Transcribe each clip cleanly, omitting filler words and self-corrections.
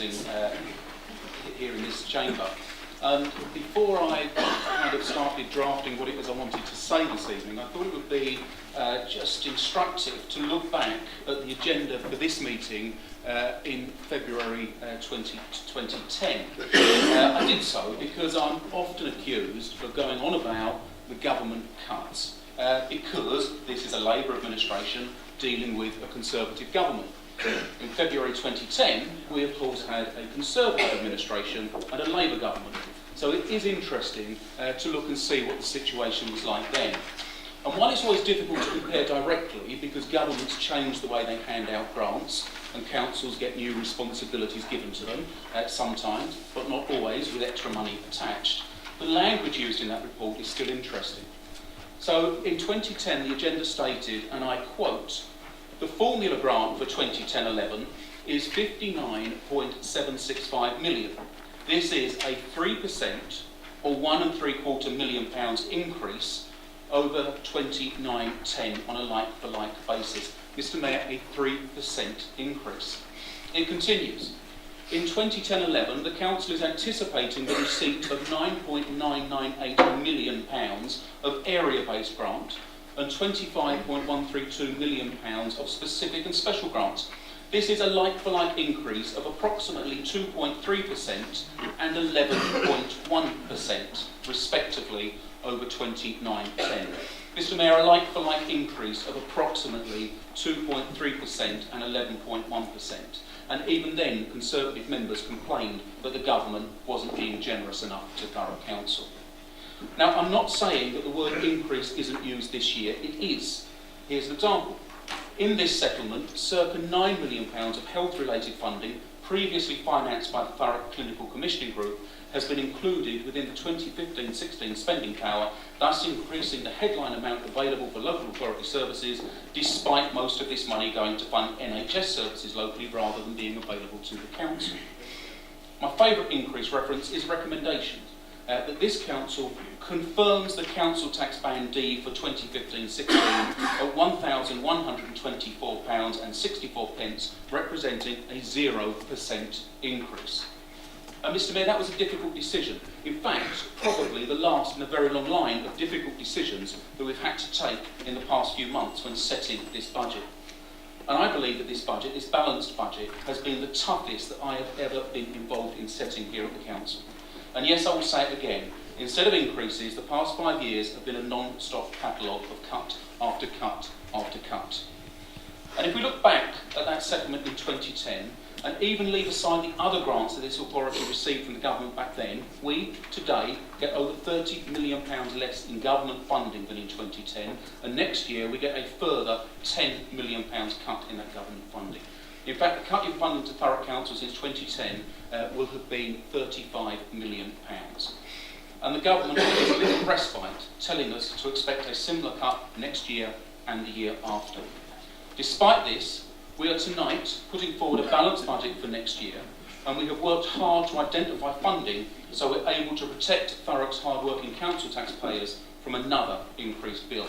meeting here in this chamber. Before I kind of started drafting what it was I wanted to say this evening, I thought it would be just instructive to look back at the agenda for this meeting in February 2010. I did so because I'm often accused of going on about the government cuts, because this is a Labour administration dealing with a Conservative government. In February 2010, we of course had a Conservative administration and a Labour government. So it is interesting to look and see what the situation was like then. And while it's always difficult to compare directly, because governments change the way they hand out grants and councils get new responsibilities given to them, sometimes, but not always, with extra money attached, the language used in that report is still interesting. So in 2010, the agenda stated, and I quote, "The formula grant for 2010-11 is 59.765 million. This is a 3% or £1.75 million increase over 29-10 on a like-for-like basis." Mr Mayor, a 3% increase. It continues. In 2010-11, the Council is anticipating the receipt of £9.998 million of area-based grant and £25.132 million of specific and special grants. This is a like-for-like increase of approximately 2.3% and 11.1%, respectively, over 29-10. Mr Mayor, a like-for-like increase of approximately 2.3% and 11.1%. And even then, Conservative members complained that the government wasn't being generous enough to Thurrock Council. Now, I'm not saying that the word increase isn't used this year. It is. Here's an example. In this settlement, circa £9 million of health-related funding, previously financed by the Thurrock Clinical Commissioning Group, has been included within the 2015-16 spending power, thus increasing the headline amount available for local authority services, despite most of this money going to fund NHS services locally rather than being available to the council. My favourite increase reference is recommendations. That this council confirms the council tax band D for 2015-16 at £1,124.64, representing a 0% increase. Mr Mayor, that was a difficult decision. In fact, probably the last in a very long line of difficult decisions that we've had to take in the past few months when setting this budget. And I believe that this budget, this balanced budget, has been the toughest that I have ever been involved in setting here at the council. And yes, I will say it again, instead of increases, the past 5 years have been a non-stop catalogue of cut after cut after cut. And if we look back at that settlement in 2010, and even leave aside the other grants that this authority received from the government back then, we today get over £30 million less in government funding than in 2010, and next year we get a further £10 million cut in that government funding. In fact, the cut in funding to Thurrock Council since 2010 will have been £35 million. And the government is a little respite, telling us to expect a similar cut next year and the year after. Despite this, we are tonight putting forward a balanced budget for next year, and we have worked hard to identify funding so we're able to protect Thurrock's hard-working council taxpayers from another increased bill.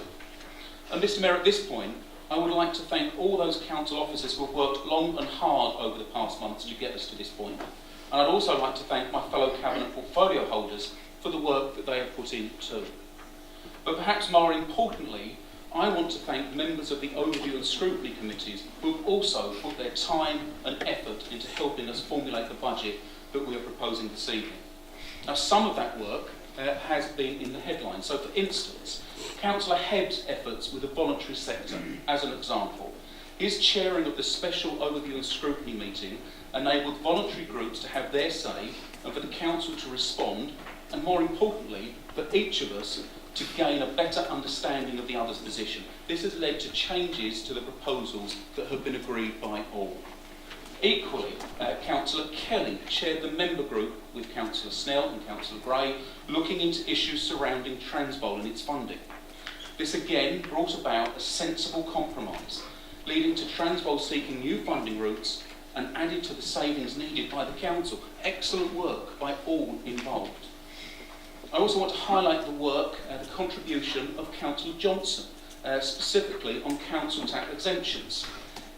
And Mr Mayor, at this point, I would like to thank all those council officers who have worked long and hard over the past months to get us to this point. And I'd also like to thank my fellow cabinet portfolio holders for the work that they have put in too. But perhaps more importantly, I want to thank members of the Overview and Scrutiny Committees who have also put their time and effort into helping us formulate the budget that we are proposing this evening. Now, some of that work has been in the headlines. So, for instance, Councillor Hebb's efforts with the voluntary sector, as an example. His chairing of the special Overview and Scrutiny meeting enabled voluntary groups to have their say and for the council to respond, and more importantly, for each of us to gain a better understanding of the other's position. This has led to changes to the proposals that have been agreed by all. Equally, Councillor Kelly chaired the member group with Councillor Snell and Councillor Gray, looking into issues surrounding Transvaal and its funding. This again brought about a sensible compromise, leading to Transvaal seeking new funding routes and added to the savings needed by the council. Excellent work by all involved. I also want to highlight the work, the contribution of Councillor Johnson, specifically on council tax exemptions.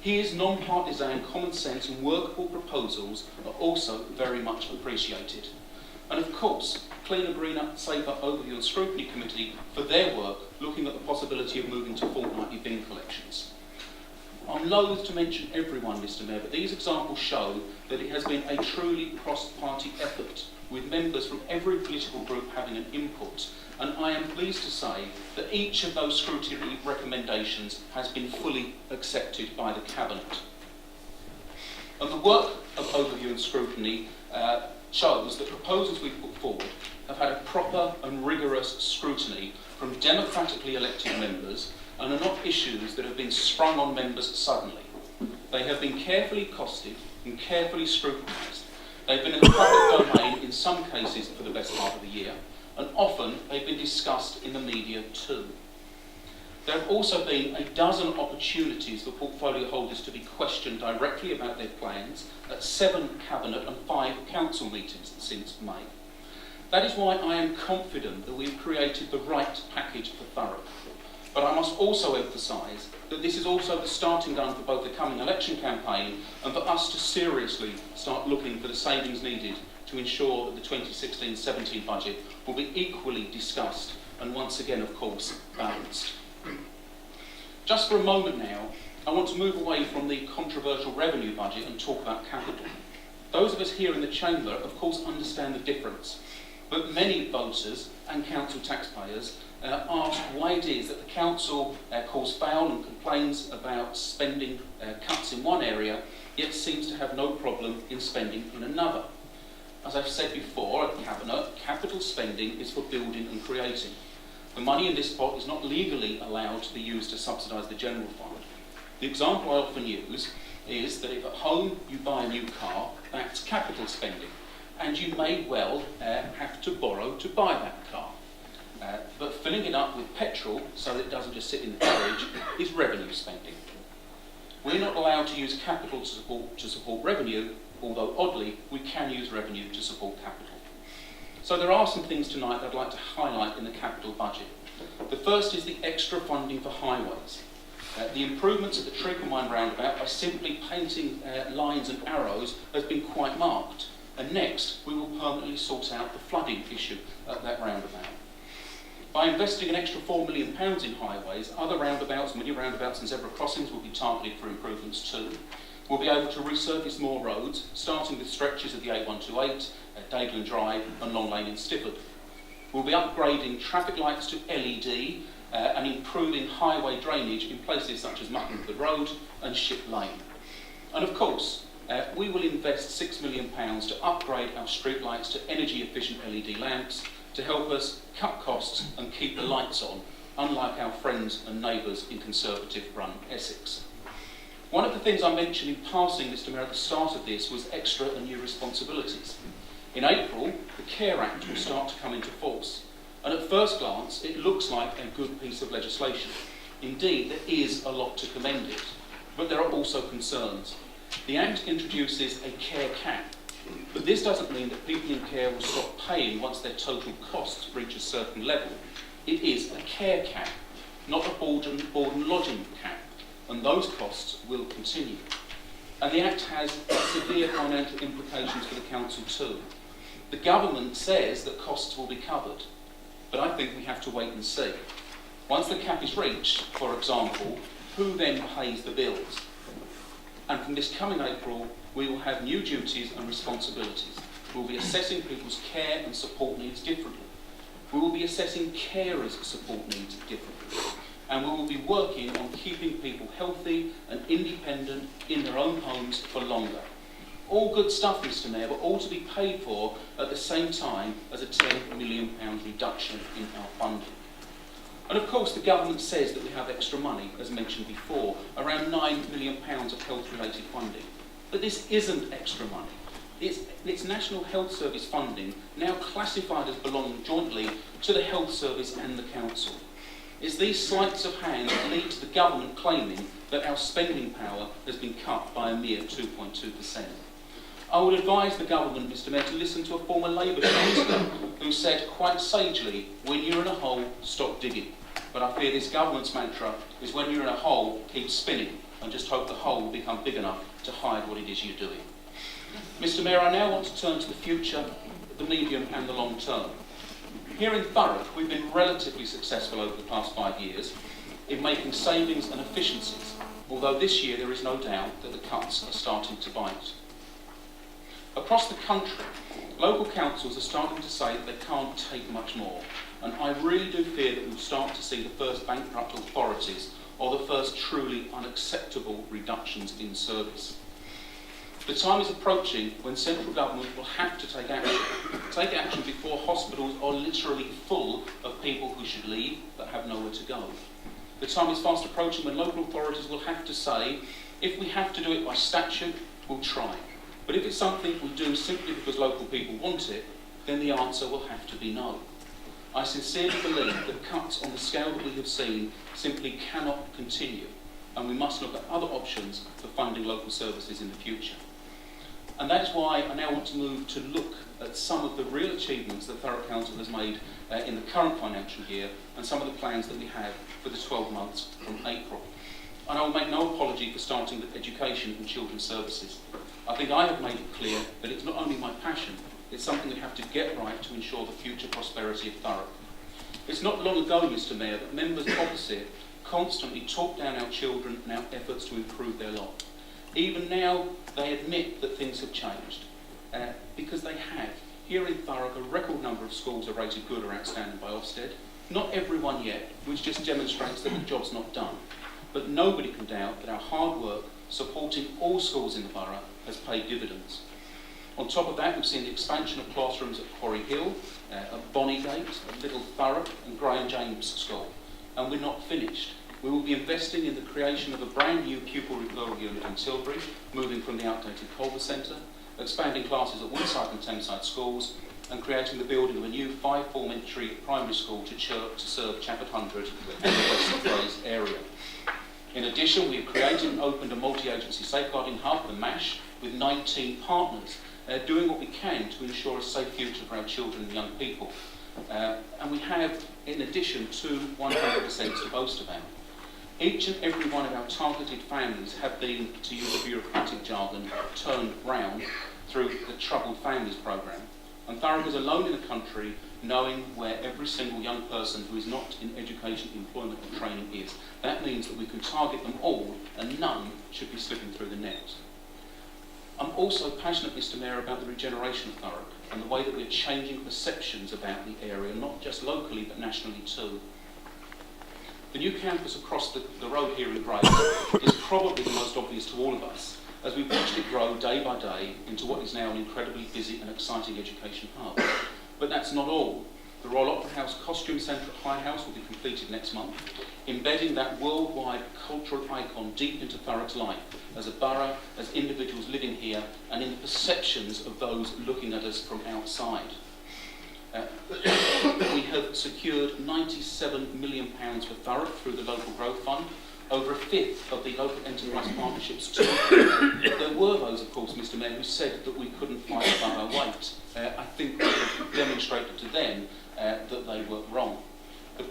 His non-partisan, common sense and workable proposals are also very much appreciated. And of course, Cleaner, Greener, Safer Overview and Scrutiny Committee for their work looking at the possibility of moving to fortnightly bin collections. I'm loath to mention everyone, Mr Mayor, but these examples show that it has been a truly cross-party effort, with members from every political group having an input, and I am pleased to say that each of those scrutiny recommendations has been fully accepted by the Cabinet. And the work of Overview and Scrutiny shows that proposals we've put forward have had a proper and rigorous scrutiny from democratically elected members and are not issues that have been sprung on members suddenly. They have been carefully costed and carefully scrutinised. They've been in the public domain in some cases for the best part of the year, and often they've been discussed in the media too. There have also been a dozen opportunities for portfolio holders to be questioned directly about their plans at 7 Cabinet and 5 Council meetings since May. That is why I am confident that we've created the right package for Thurrock. But I must also emphasise that this is also the starting gun for both the coming election campaign and for us to seriously start looking for the savings needed to ensure that the 2016-17 budget will be equally discussed and once again, of course, balanced. Just for a moment now, I want to move away from the controversial revenue budget and talk about capital. Those of us here in the Chamber, of course, understand the difference, but many voters and council taxpayers ask why it is that the council calls foul and complains about spending cuts in one area, yet seems to have no problem in spending in another. As I've said before at Cabinet, capital spending is for building and creating. The money in this pot is not legally allowed to be used to subsidise the general fund. The example I often use is that if at home you buy a new car, that's capital spending, and you may well have to borrow to buy that car. But filling it up with petrol so that it doesn't just sit in the garage is revenue spending. We're not allowed to use capital to support revenue, although oddly we can use revenue to support capital. So there are some things tonight that I'd like to highlight in the capital budget. The first is the extra funding for highways. The improvements at the Treacle Mine roundabout by simply painting lines and arrows has been quite marked. And next, we will permanently sort out the flooding issue at that roundabout. By investing an extra £4 million in highways, other roundabouts, mini roundabouts and zebra crossings will be targeted for improvements too. We'll be able to resurface more roads, starting with stretches of the A128, Daglin Drive and Long Lane in Stifford. We'll be upgrading traffic lights to LED and improving highway drainage in places such as Muttonwood Road and Ship Lane. And of course, we will invest £6 million to upgrade our streetlights to energy-efficient LED lamps to help us cut costs and keep the lights on, unlike our friends and neighbours in Conservative-run Essex. One of the things I mentioned in passing, Mr Mayor, at the start of this was extra and new responsibilities. In April, the Care Act will start to come into force, and at first glance it looks like a good piece of legislation. Indeed, there is a lot to commend it, but there are also concerns. The Act introduces a care cap, but this doesn't mean that people in care will stop paying once their total costs reach a certain level. It is a care cap, not a board and lodging cap, and those costs will continue. And the Act has severe financial implications for the Council too. The government says that costs will be covered, but I think we have to wait and see. Once the cap is reached, for example, who then pays the bills? And from this coming April, we will have new duties and responsibilities. We will be assessing people's care and support needs differently. We will be assessing carers' support needs differently. And we will be working on keeping people healthy and independent in their own homes for longer. All good stuff, Mr Mayor, but all to be paid for at the same time as a £10 million reduction in our funding. And of course the government says that we have extra money, as mentioned before, around £9 million of health-related funding. But this isn't extra money. It's National Health Service funding, now classified as belonging jointly to the Health Service and the Council. It's these sleights of hand that lead to the government claiming that our spending power has been cut by a mere 2.2%. I would advise the government, Mr Mayor, to listen to a former Labour councillor who said quite sagely, when you're in a hole, stop digging. But I fear this government's mantra is when you're in a hole, keep spinning. and just hope the hole will become big enough to hide what it is you're doing. Mr Mayor, I now want to turn to the future, the medium and the long term. Here in Thurrock, we've been relatively successful over the past 5 years in making savings and efficiencies, although this year there is no doubt that the cuts are starting to bite. Across the country, local councils are starting to say that they can't take much more, and I really do fear that we'll start to see the first bankrupt authorities or the first truly unacceptable reductions in service. The time is approaching when central government will have to take action before hospitals are literally full of people who should leave but have nowhere to go. The time is fast approaching when local authorities will have to say, if we have to do it by statute, we'll try. But if it's something we do simply because local people want it, then the answer will have to be no. I sincerely believe that cuts on the scale that we have seen simply cannot continue, and we must look at other options for funding local services in the future. And that is why I now want to move to look at some of the real achievements that Thurrock Council has made in the current financial year and some of the plans that we have for the 12 months from April. And I will make no apology for starting with education and children's services. I think I have made it clear that it's not only my passion, it's something we have to get right to ensure the future prosperity of Thurrock. It's not long ago, Mr Mayor, that members opposite constantly talk down our children and our efforts to improve their lot. Even now, they admit that things have changed, because they have. Here in Thurrock, a record number of schools are rated good or outstanding by Ofsted. Not everyone yet, which just demonstrates that the job's not done. But nobody can doubt that our hard work supporting all schools in the borough has paid dividends. On top of that, we've seen the expansion of classrooms at Quarry Hill, at Bonnygate, at Little Thurrock and Graham James School. And we're not finished. We will be investing in the creation of a brand new pupil referral unit in Tilbury, moving from the outdated Culver Centre, expanding classes at Winside and Thameside schools, and creating the building of a new 5-form entry primary school to serve Chappett 100 and the West Grays area. In addition, we have created and opened a multi-agency safeguarding hub, the MASH, with 19 partners, doing what we can to ensure a safe future for our children and young people. And we have, in addition, 100% to boast about. Each and every one of our targeted families have been, to use a bureaucratic jargon, turned round through the Troubled Families programme. And Thurrock is alone in the country knowing where every single young person who is not in education, employment or training is. That means that we can target them all and none should be slipping through the net. I'm also passionate, Mr Mayor, about the regeneration of Thurrock and the way that we're changing perceptions about the area, not just locally but nationally too. The new campus across the road here in Grays is probably the most obvious to all of us, as we've watched it grow day by day into what is now an incredibly busy and exciting education hub. But that's not all. The Royal Opera House Costume Centre at High House will be completed next month, embedding that worldwide cultural icon deep into Thurrock's life, as a borough, as individuals living here, and in the perceptions of those looking at us from outside. We have secured £97 million for Thurrock through the Local Growth Fund, over a fifth of the local enterprise partnerships too. There were those, of course, Mr Mayor, who said that we couldn't fight above our weight. I think we have demonstrated to them that they were wrong. The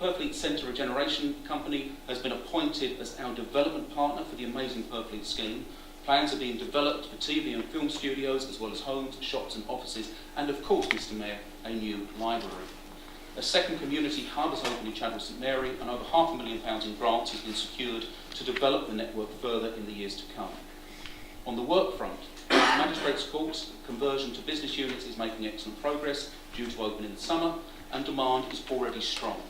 Purfleet Centre Regeneration Company has been appointed as our development partner for the amazing Purfleet scheme. Plans are being developed for TV and film studios, as well as homes, shops and offices, and of course, Mr Mayor, a new library. A second community hub has opened in Chadwell St Mary, and over £500,000 in grants has been secured to develop the network further in the years to come. On the work front, magistrates' courts conversion to business units is making excellent progress, due to open in the summer, and demand is already strong.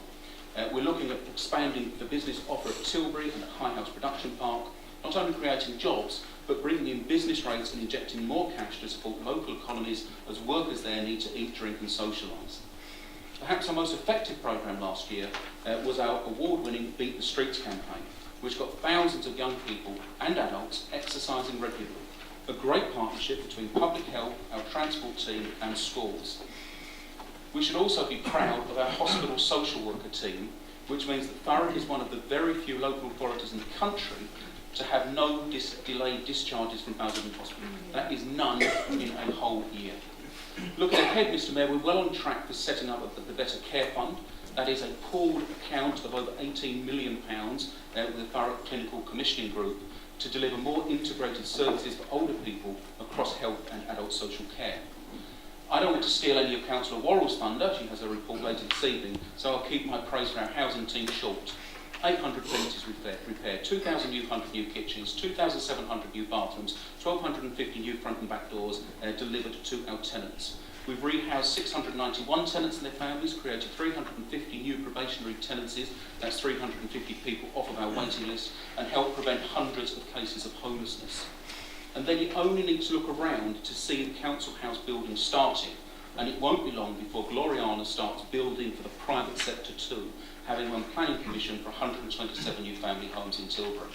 We're looking at expanding the business offer at Tilbury and at High House Production Park, not only creating jobs, but bringing in business rates and injecting more cash to support local economies as workers there need to eat, drink and socialise. Perhaps our most effective programme last year was our award-winning Beat the Streets campaign, which got thousands of young people and adults exercising regularly. A great partnership between public health, our transport team and schools. We should also be proud of our hospital social worker team, which means that Thurrock is one of the very few local authorities in the country to have no delayed discharges from Basildon Hospital. That is none in a whole year. Looking ahead, Mr Mayor, we're well on track for setting up the Better Care Fund, That is a pooled account of over £18 million with the Thurrock Clinical Commissioning Group to deliver more integrated services for older people across health and adult social care. I don't want to steal any of Councillor Worrell's thunder. She has a report later this evening, so I'll keep my praise for our housing team short. 800 premises repaired, 2,200 new kitchens, 2,700 new bathrooms, 1,250 new front and back doors delivered to our tenants. We've rehoused 691 tenants and their families, created 350 new probationary tenancies, that's 350 people off of our waiting list, and helped prevent hundreds of cases of homelessness. And then you only need to look around to see the council house building starting, and it won't be long before Gloriana starts building for the private sector too, having won planning permission for 127 new family homes in Tilbury.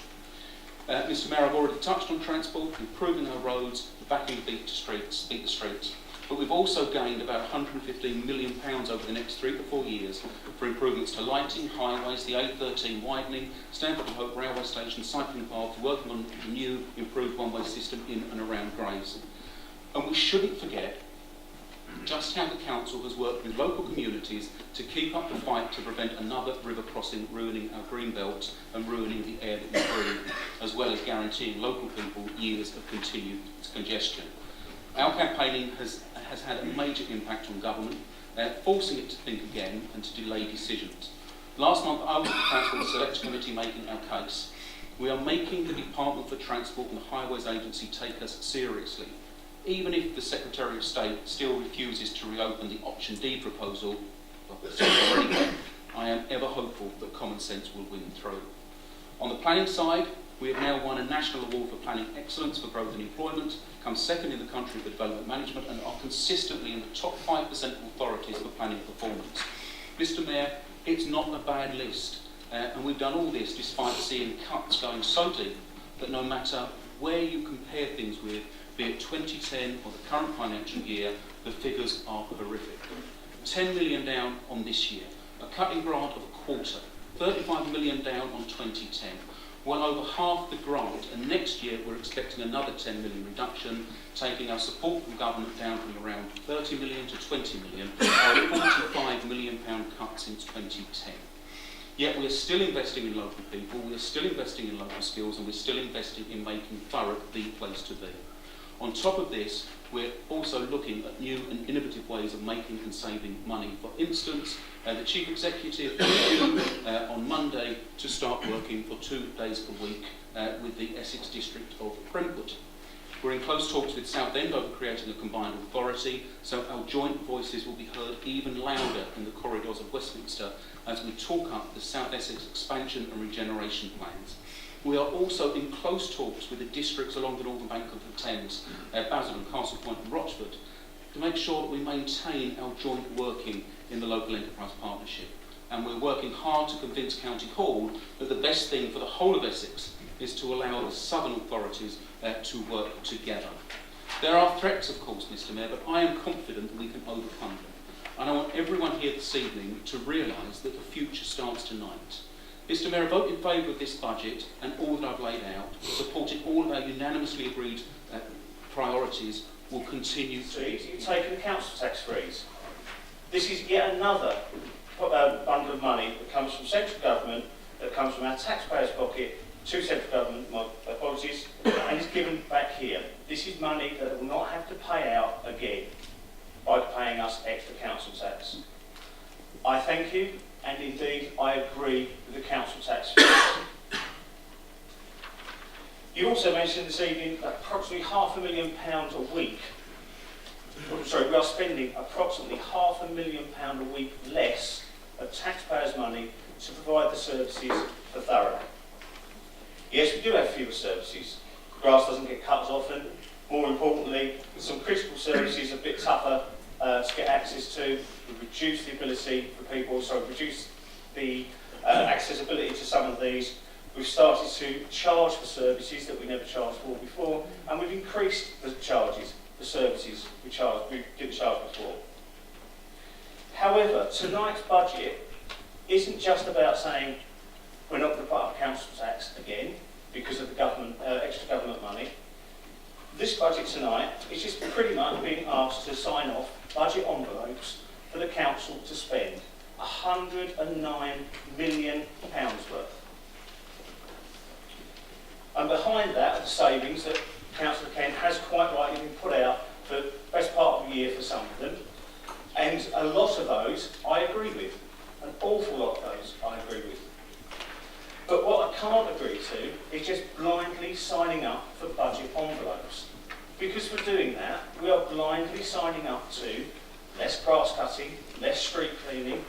Mr Mayor, I've already touched on transport, improving our roads, backing beat the streets, but we've also gained about £115 million over the next 3 to 4 years for improvements to lighting, highways, the A13 widening, Stanford and Hope railway station, cycling paths, working on the new improved one-way system in and around Grays. And we shouldn't forget just how the council has worked with local communities to keep up the fight to prevent another river crossing ruining our green belts and ruining the air that we breathe, as well as guaranteeing local people years of continued congestion. Our campaigning has had a major impact on government, forcing it to think again and to delay decisions. Last month I was at the Transport Select Committee making our case. We are making the Department for Transport and the Highways Agency take us seriously. Even if the Secretary of State still refuses to reopen the Option D proposal, I am ever hopeful that common sense will win through. On the planning side, we have now won a national award for planning excellence for growth and employment, come second in the country for development management, and are consistently in the top 5% of authorities for planning performance. Mr Mayor, it's not a bad list, and we've done all this despite seeing cuts going so deep that no matter where you compare things with, be it 2010 or the current financial year, the figures are horrific. 10 million down on this year, a cutting grant of a quarter, 35 million down on 2010, well over half the grant, and next year we're expecting another 10 million reduction, taking our support from government down from around 30 million to 20 million, or a £45 million cut since 2010. Yet we are still investing in local people, we are still investing in local skills, and we're still investing in making Thurrock the place to be. On top of this, we're also looking at new and innovative ways of making and saving money. For instance, the Chief Executive is due on Monday to start working for 2 days per week with the Essex district of Brentwood. We're in close talks with Southend over creating a combined authority, so our joint voices will be heard even louder in the corridors of Westminster as we talk up the South Essex expansion and regeneration plans. We are also in close talks with the districts along the northern bank of the Thames, Basildon, Castle Point and Rochford, to make sure that we maintain our joint working in the local enterprise partnership. And we're working hard to convince County Hall that the best thing for the whole of Essex is to allow the southern authorities to work together. There are threats, of course, Mr Mayor, but I am confident that we can overcome them. And I want everyone here this evening to realise that the future starts tonight. Mr Mayor, vote in favour of this budget and all that I've laid out, supporting all of our unanimously agreed priorities, will continue to... So you've taken the council tax freeze. This is yet another bundle of money that comes from central government, that comes from our taxpayers' pocket, to central government, my apologies, and is given back here. This is money that will not have to pay out again by paying us extra council tax. I thank you, and indeed I agree with the council tax freeze. You also mentioned this evening approximately £500,000 a week. Sorry, we are spending approximately £500,000 a week less of taxpayers' money to provide the services for Thurrock. Yes, we do have fewer services. Grass doesn't get cut as often. More importantly, some critical services are a bit tougher to get access to. We've reduced the ability for people, reduced the accessibility to some of these. We've started to charge for services that we never charged for before, and we've increased the charges for services we didn't charge before. However, tonight's budget isn't just about saying we're not going to put up council tax again because of the government, extra government money. This budget tonight is just pretty much being asked to sign off budget envelopes for the council to spend. £109 million worth. And behind that are the savings that Councillor Kent has quite rightly been put out for the best part of the year for some of them. And a lot of those I agree with. An awful lot of those I agree with. But what I can't agree to is just blindly signing up for budget envelopes. Because for doing that, we are blindly signing up to less grass cutting, less street cleaning,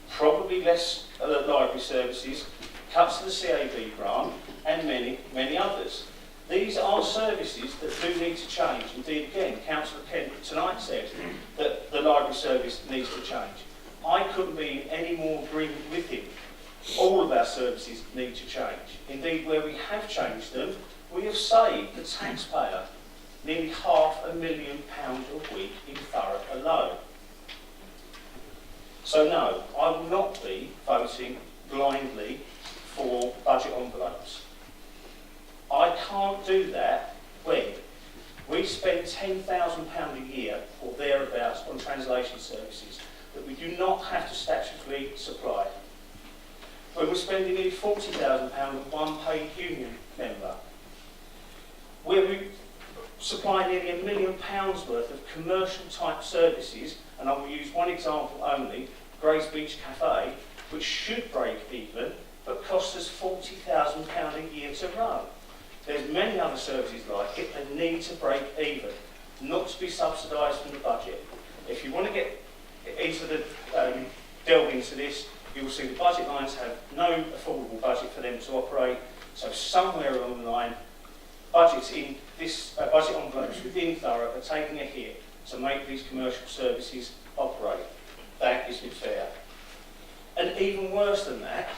probably less library services, cuts to the CAB grant, and many, many others. These are services that do need to change. Indeed, again, Councillor Kent tonight said that the library service needs to change. I couldn't be in any more agreement with him. All of our services need to change. Indeed, where we have changed them, we have saved the taxpayer nearly £500,000 a week in Thurrock alone. So no, I will not be voting blindly for budget envelopes. I can't do that when we spend £10,000 a year or thereabouts on translation services that we do not have to statutorily supply. When we're spending nearly £40,000 on one paid union member. Where we supply nearly £1 million worth of commercial type services, and I will use one example only, Grays Beach Cafe, which should break even, but costs us £40,000 a year to run. There's many other services like it that need to break even, not to be subsidised from the budget. If you want to get into the delve into this, you will see the budget lines have no affordable budget for them to operate. So somewhere along the line, budgets in this budget envelopes within Thurrock are taking a hit to make these commercial services operate. That isn't fair. And even worse than that,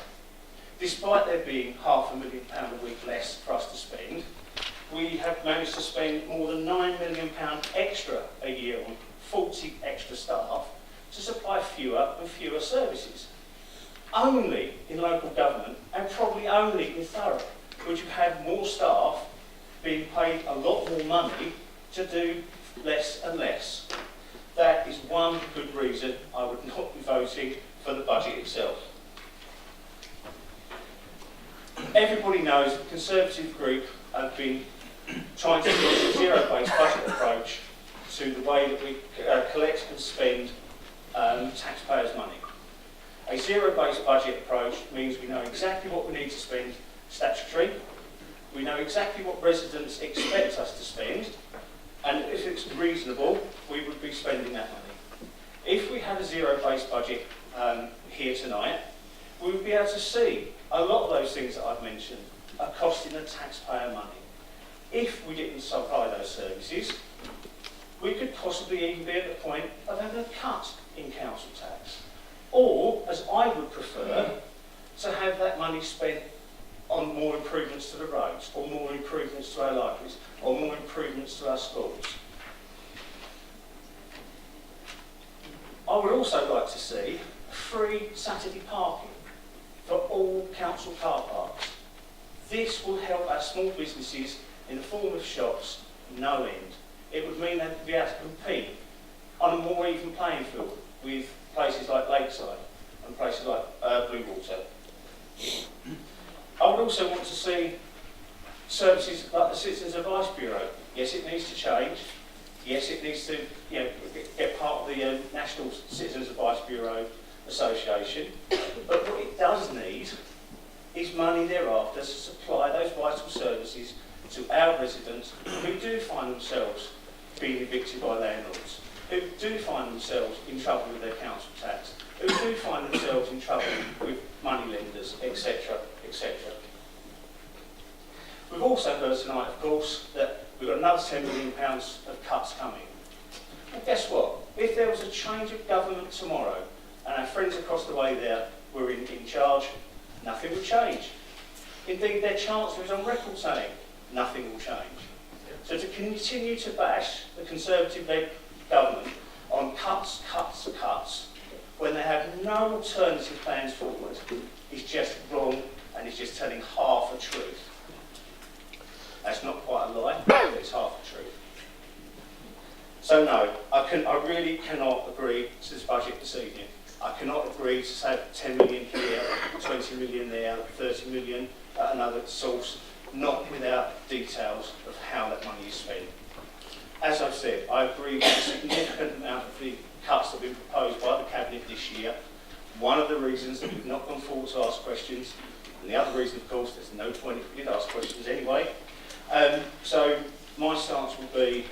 despite there being £500,000 a week less for us to spend, we have managed to spend more than £9 million extra a year on 40 extra staff to supply fewer and fewer services. Only in local government, and probably only in Thurrock, would you have more staff being paid a lot more money to do less and less. That is one good reason I would not be voting for the budget itself. Everybody knows the Conservative group have been trying to use a zero-based budget approach to the way that we collect and spend taxpayers' money. A zero-based budget approach means we know exactly what we need to spend statutory, we know exactly what residents expect us to spend, and if it's reasonable, we would be spending that money. If we had a zero-based budget here tonight, we would be able to see a lot of those things that I've mentioned are costing the taxpayer money. If we didn't supply those services, we could possibly even be at the point of having a cut in council tax. Or, as I would prefer, to have that money spent on more improvements to the roads, or more improvements to our libraries, or more improvements to our schools. I would also like to see free Saturday parking for all council car parks. This will help our small businesses in the form of shops no end. It would mean they'd be able to compete on a more even playing field with places like Lakeside and places like Bluewater. I would also want to see services like the Citizens Advice Bureau. Yes, it needs to change. Yes, it needs to get part of the National Citizens Advice Bureau Association. But what it does need is money thereafter to supply those vital services to our residents who do find themselves being evicted by landlords, who do find themselves in trouble with their council tax, who do find themselves in trouble with money lenders, etc., etc. We've also heard tonight, of course, that we've got another £10 million of cuts coming. Well, guess what? If there was a change of government tomorrow and our friends across the way there were in charge, nothing would change. Indeed, their Chancellor is on record saying nothing will change. So to continue to bash the Conservative-led government on cuts, cuts, cuts, when they have no alternative plans forward, is just wrong and is just telling half a truth. That's not quite a lie, but it's half a truth. So no, I really cannot agree to this budget this evening. I cannot agree to save 10 million here, 20 million there, 30 million at another source, not without details of how that money is spent. As I've said, I agree with a significant amount of the cuts that have been proposed by the Cabinet this year. One of the reasons that we've not gone forward to ask questions, and the other reason, of course, there's no point if we did ask questions anyway. So my stance will be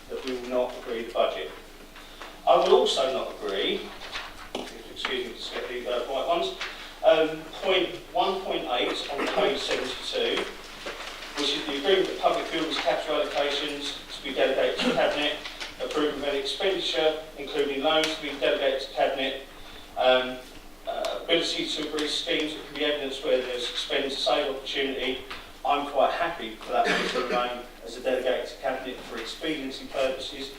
that we will not agree the budget. I will also not agree, excuse me, just get the right ones, point 1.8 on page 72, which is the agreement that public buildings capital allocations to be delegated to Cabinet, approval of any expenditure, including loans to be delegated to Cabinet, ability to agree schemes that can be evidence where there's spend to save opportunity. I'm quite happy for that money to remain as a delegated to Cabinet for expediency purposes.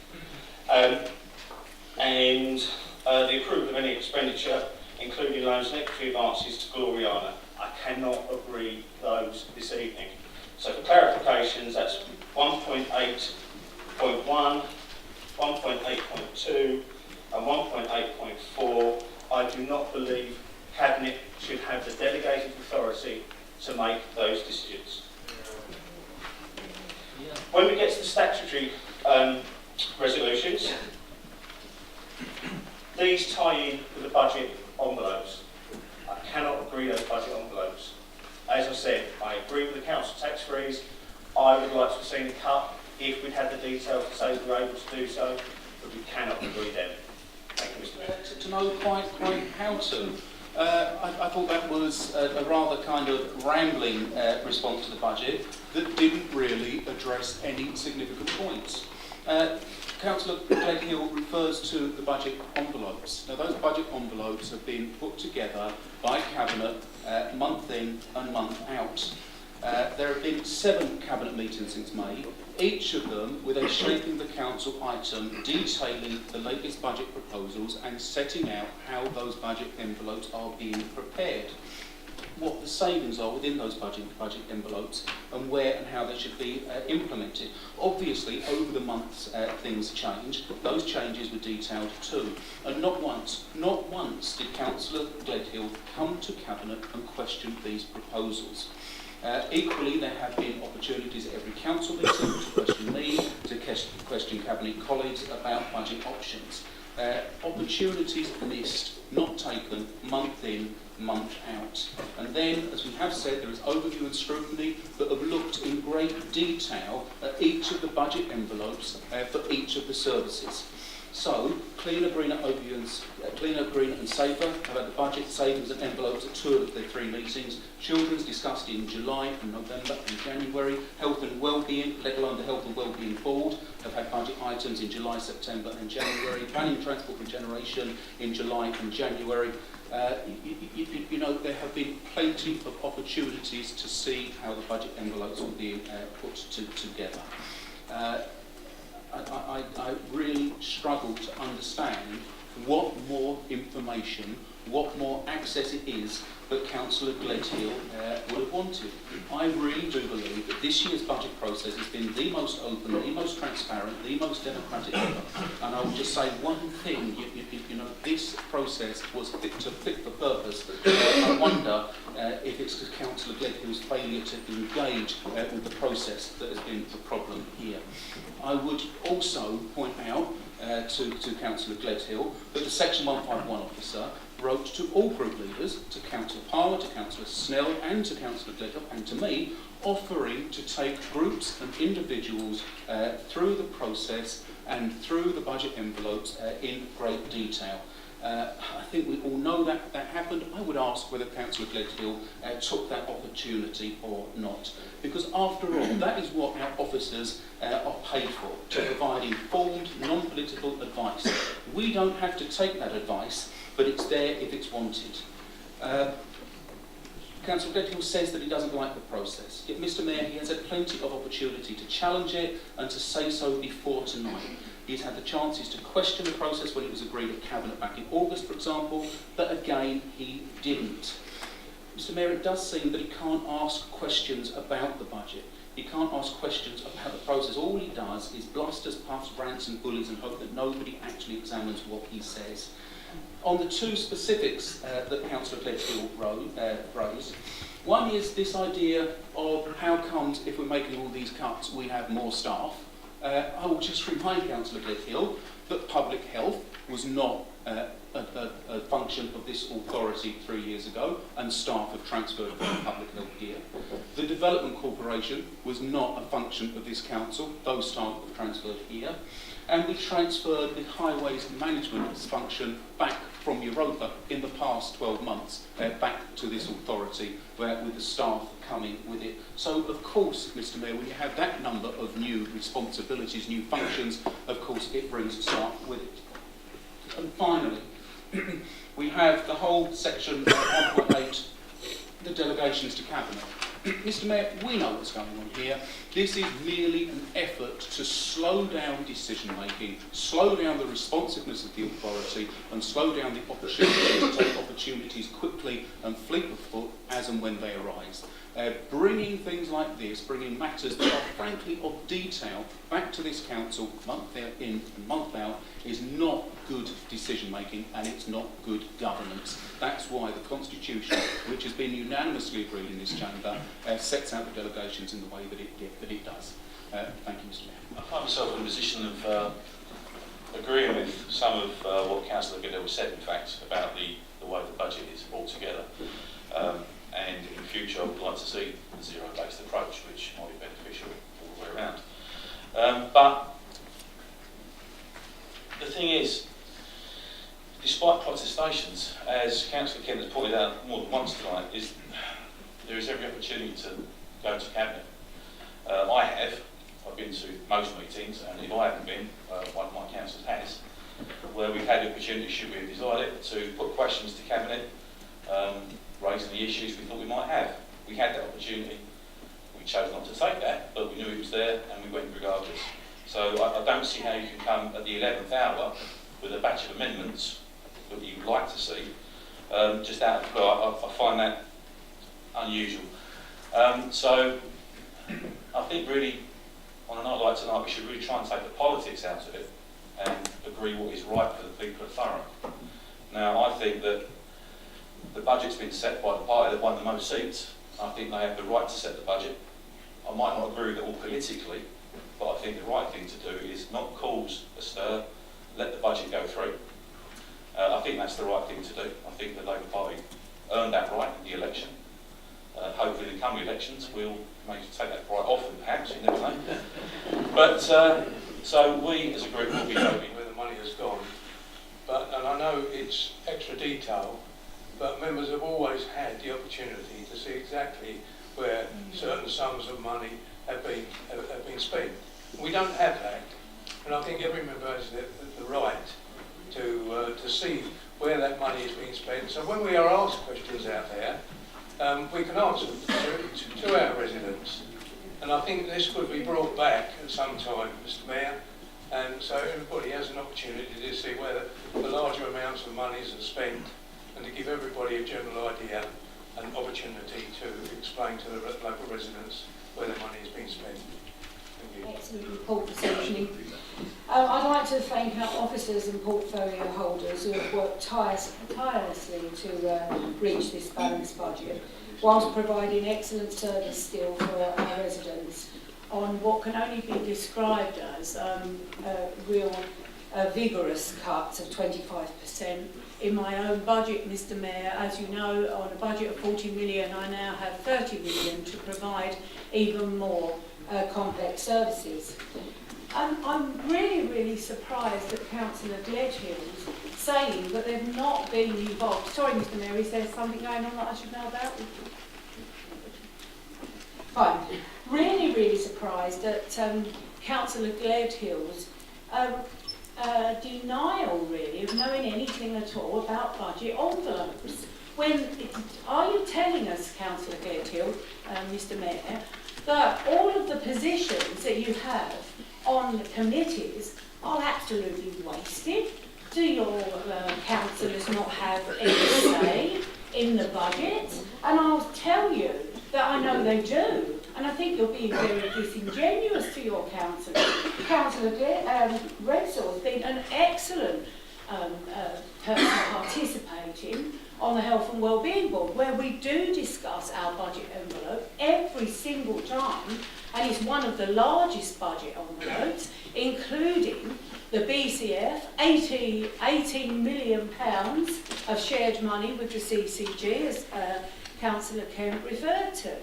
And the approval of any expenditure, including loans and equity advances to Gloriana. I cannot agree those this evening. So for clarifications, that's 1.8.1, 1.8.2 and 1.8.4. I do not believe Cabinet should have the delegated authority to make those decisions. When we get to the statutory resolutions, these tie in with the budget envelopes. I cannot agree those budget envelopes. As I said, I agree with the council tax freeze. I would like to have seen a cut if we'd had the details to say we were able to do so, but we cannot agree them. Thank you, Mr. Mayor. To know quite how to. I thought that was a rather kind of rambling response to the budget that didn't really address any significant points. Councillor Gledhill refers to the budget envelopes. Now, those budget envelopes have been put together by Cabinet month in and month out. There have been 7 Cabinet meetings since May, each of them with a Shaping the Council item detailing the latest budget proposals and setting out how those budget envelopes are being prepared, what the savings are within those budget envelopes and where and how they should be implemented. Obviously, over the months things change. Those changes were detailed too. And not once did Councillor Gledhill come to Cabinet and question these proposals. Equally, there have been opportunities at every council meeting to question me, to question Cabinet colleagues about budget options. Opportunities missed, not taken, month in, month out. And then, as we have said, there is overview and scrutiny that have looked in great detail at each of the budget envelopes for each of the services. So, cleaner, greener, and safer have had the budget savings and envelopes at 2 of the 3 meetings. Children's discussed in July and November and January. Health and Wellbeing, let alone the Health and Wellbeing Board, have had budget items in July, September and January. Planning, Transport and Generation in July and January. You know, there have been plenty of opportunities to see how the budget envelopes were being put together. I really struggle to understand what more information, what more access it is that Councillor Gledhill would have wanted. I really do believe that this year's budget process has been the most open, the most transparent, the most democratic ever. And I will just say one thing, you know, this process was fit for purpose. I wonder if it's Councillor Gledhill's failure to engage with the process that has been the problem here. I would also point out to Councillor Gledhill that the Section 151 officer wrote to all group leaders, to Councillor Palmer, to Councillor Snell and to Councillor Gledhill and to me, offering to take groups and individuals through the process and through the budget envelopes in great detail. I think we all know that happened. I would ask whether Councillor Gledhill took that opportunity or not. Because after all, that is what our officers are paid for, to provide informed, non-political advice. We don't have to take that advice, but it's there if it's wanted. Councillor Gledhill says that he doesn't like the process. Yet, Mr Mayor, he has had plenty of opportunity to challenge it and to say so before tonight. He's had the chances to question the process when it was agreed at Cabinet back in August, for example, but again, he didn't. Mr Mayor, it does seem that he can't ask questions about the budget. He can't ask questions about the process. All he does is blusters, puffs, rants and bullies and hope that nobody actually examines what he says. on the two specifics that Councillor Gledhill raised. One is this idea of how comes, if we're making all these cuts, we have more staff. I will just remind Councillor Gledhill that public health was not a function of this authority 3 years ago, and staff have transferred from public health here. The Development Corporation was not a function of this council, those staff have transferred here. And we transferred the highways management function back from Europa in the past 12 months, back to this authority, with the staff coming with it. So, of course, Mr Mayor, when you have that number of new responsibilities, new functions, of course, it brings staff with it. And finally, we have the whole section 1.8, the delegations to Cabinet. Mr Mayor, we know what's going on here. This is merely an effort to slow down decision making, slow down the responsiveness of the authority, and slow down the opportunity to take opportunities quickly and fleet of foot as and when they arise. Bringing things like this, bringing matters that are frankly of detail back to this council month in and month out, is not good decision making, and it's not good governance. That's why the Constitution, which has been unanimously agreed in this chamber, sets out the delegations in the way that it does. Thank you, Mr Mayor. I find myself in a position of agreeing with some of what Councillor Goodell said, in fact, about the way the budget is brought together. And in future, I would like to see a zero-based approach, which might be beneficial all the way around. But the thing is, despite protestations, as Councillor Kent has pointed out more than once tonight, there is every opportunity to go to Cabinet. I've been to most meetings, and if I haven't been, one of my councillors has, where we've had the opportunity, should we have desired, to put questions to Cabinet, raising the issues we thought we might have. We had that opportunity. We chose not to take that, but we knew it was there, and we went regardless. So I don't see how you can come at the 11th hour with a batch of amendments that you would like to see, just out of the blue. I find that unusual. So I think really, on a night like tonight, we should really try and take the politics out of it and agree what is right for the people of Thurrock. Now, I think that the budget's been set by the party that won the most seats. I think they have the right to set the budget. I might not agree with it all politically, but I think the right thing to do is not cause a stir, let the budget go through. I think that's the right thing to do. I think the Labour Party earned that right in the election. Hopefully in the coming elections we'll maybe take that right off them, perhaps, you never know. But, so we as a group will be voting where the money has gone. And I know it's extra detail, but members have always had the opportunity to see exactly where certain sums of money have been spent. We don't have that, and I think every member has the right to see where that money is being spent. So when we are asked questions out there, we can answer to our residents. And I think this could be brought back at some time, Mr Mayor, and so everybody has an opportunity to see where the larger amounts of monies are spent, and to give everybody a general idea and opportunity to explain to the local residents where the money is being spent. Thank you. Excellent report this evening. I'd like to thank our officers and portfolio holders who have worked tirelessly to reach this balanced budget, whilst providing excellent service still for our residents on what can only be described as real vigorous cuts of 25%. In my own budget, Mr Mayor, as you know, on a budget of 40 million, I now have 30 million to provide even more complex services. I'm really surprised that Councillor Gledhill's saying that they've not been involved. Sorry, Mr Mayor, is there something going on that I should know about? Fine. Really surprised at Councillor Gledhill's denial, really, of knowing anything at all about budget envelopes. Are you telling us, Councillor Gledhill, Mr Mayor, that all of the positions that you have on the committees are absolutely wasted? Do your councillors not have any say in the budget? And I'll tell you that I know they do. And I think you're being very disingenuous to your councillor. Councillor Redsaw has been an excellent person participating on the Health and Wellbeing Board, where we do discuss our budget envelope every single time, and it's one of the largest budget envelopes, including the BCF, £18 million of shared money with the CCG, as Councillor Kemp referred to.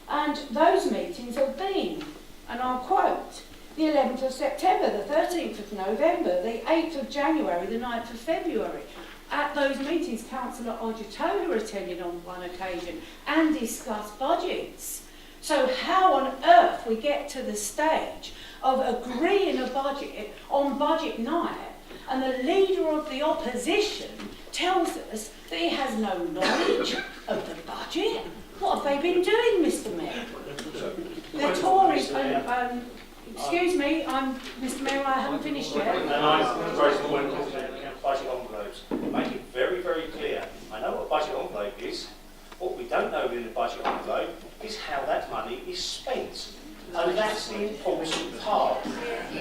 And those meetings have been, and I'll quote, the 11th of September, the 13th of November, the 8th of January, the 9th of February. At those meetings, Councillor Ogetola attended on one occasion and discussed budgets. So how on earth we get to the stage of agreeing a budget on budget night, and the leader of the opposition tells us that he has no knowledge of the budget? What have they been doing, Mr. Mayor? The Tories, excuse me, Mr. Mayor, I haven't finished yet. And I raised the point about budget envelopes. Make it very, very clear. I know what a budget envelope is. What we don't know in the budget envelope is how that money is spent. And that's the important part.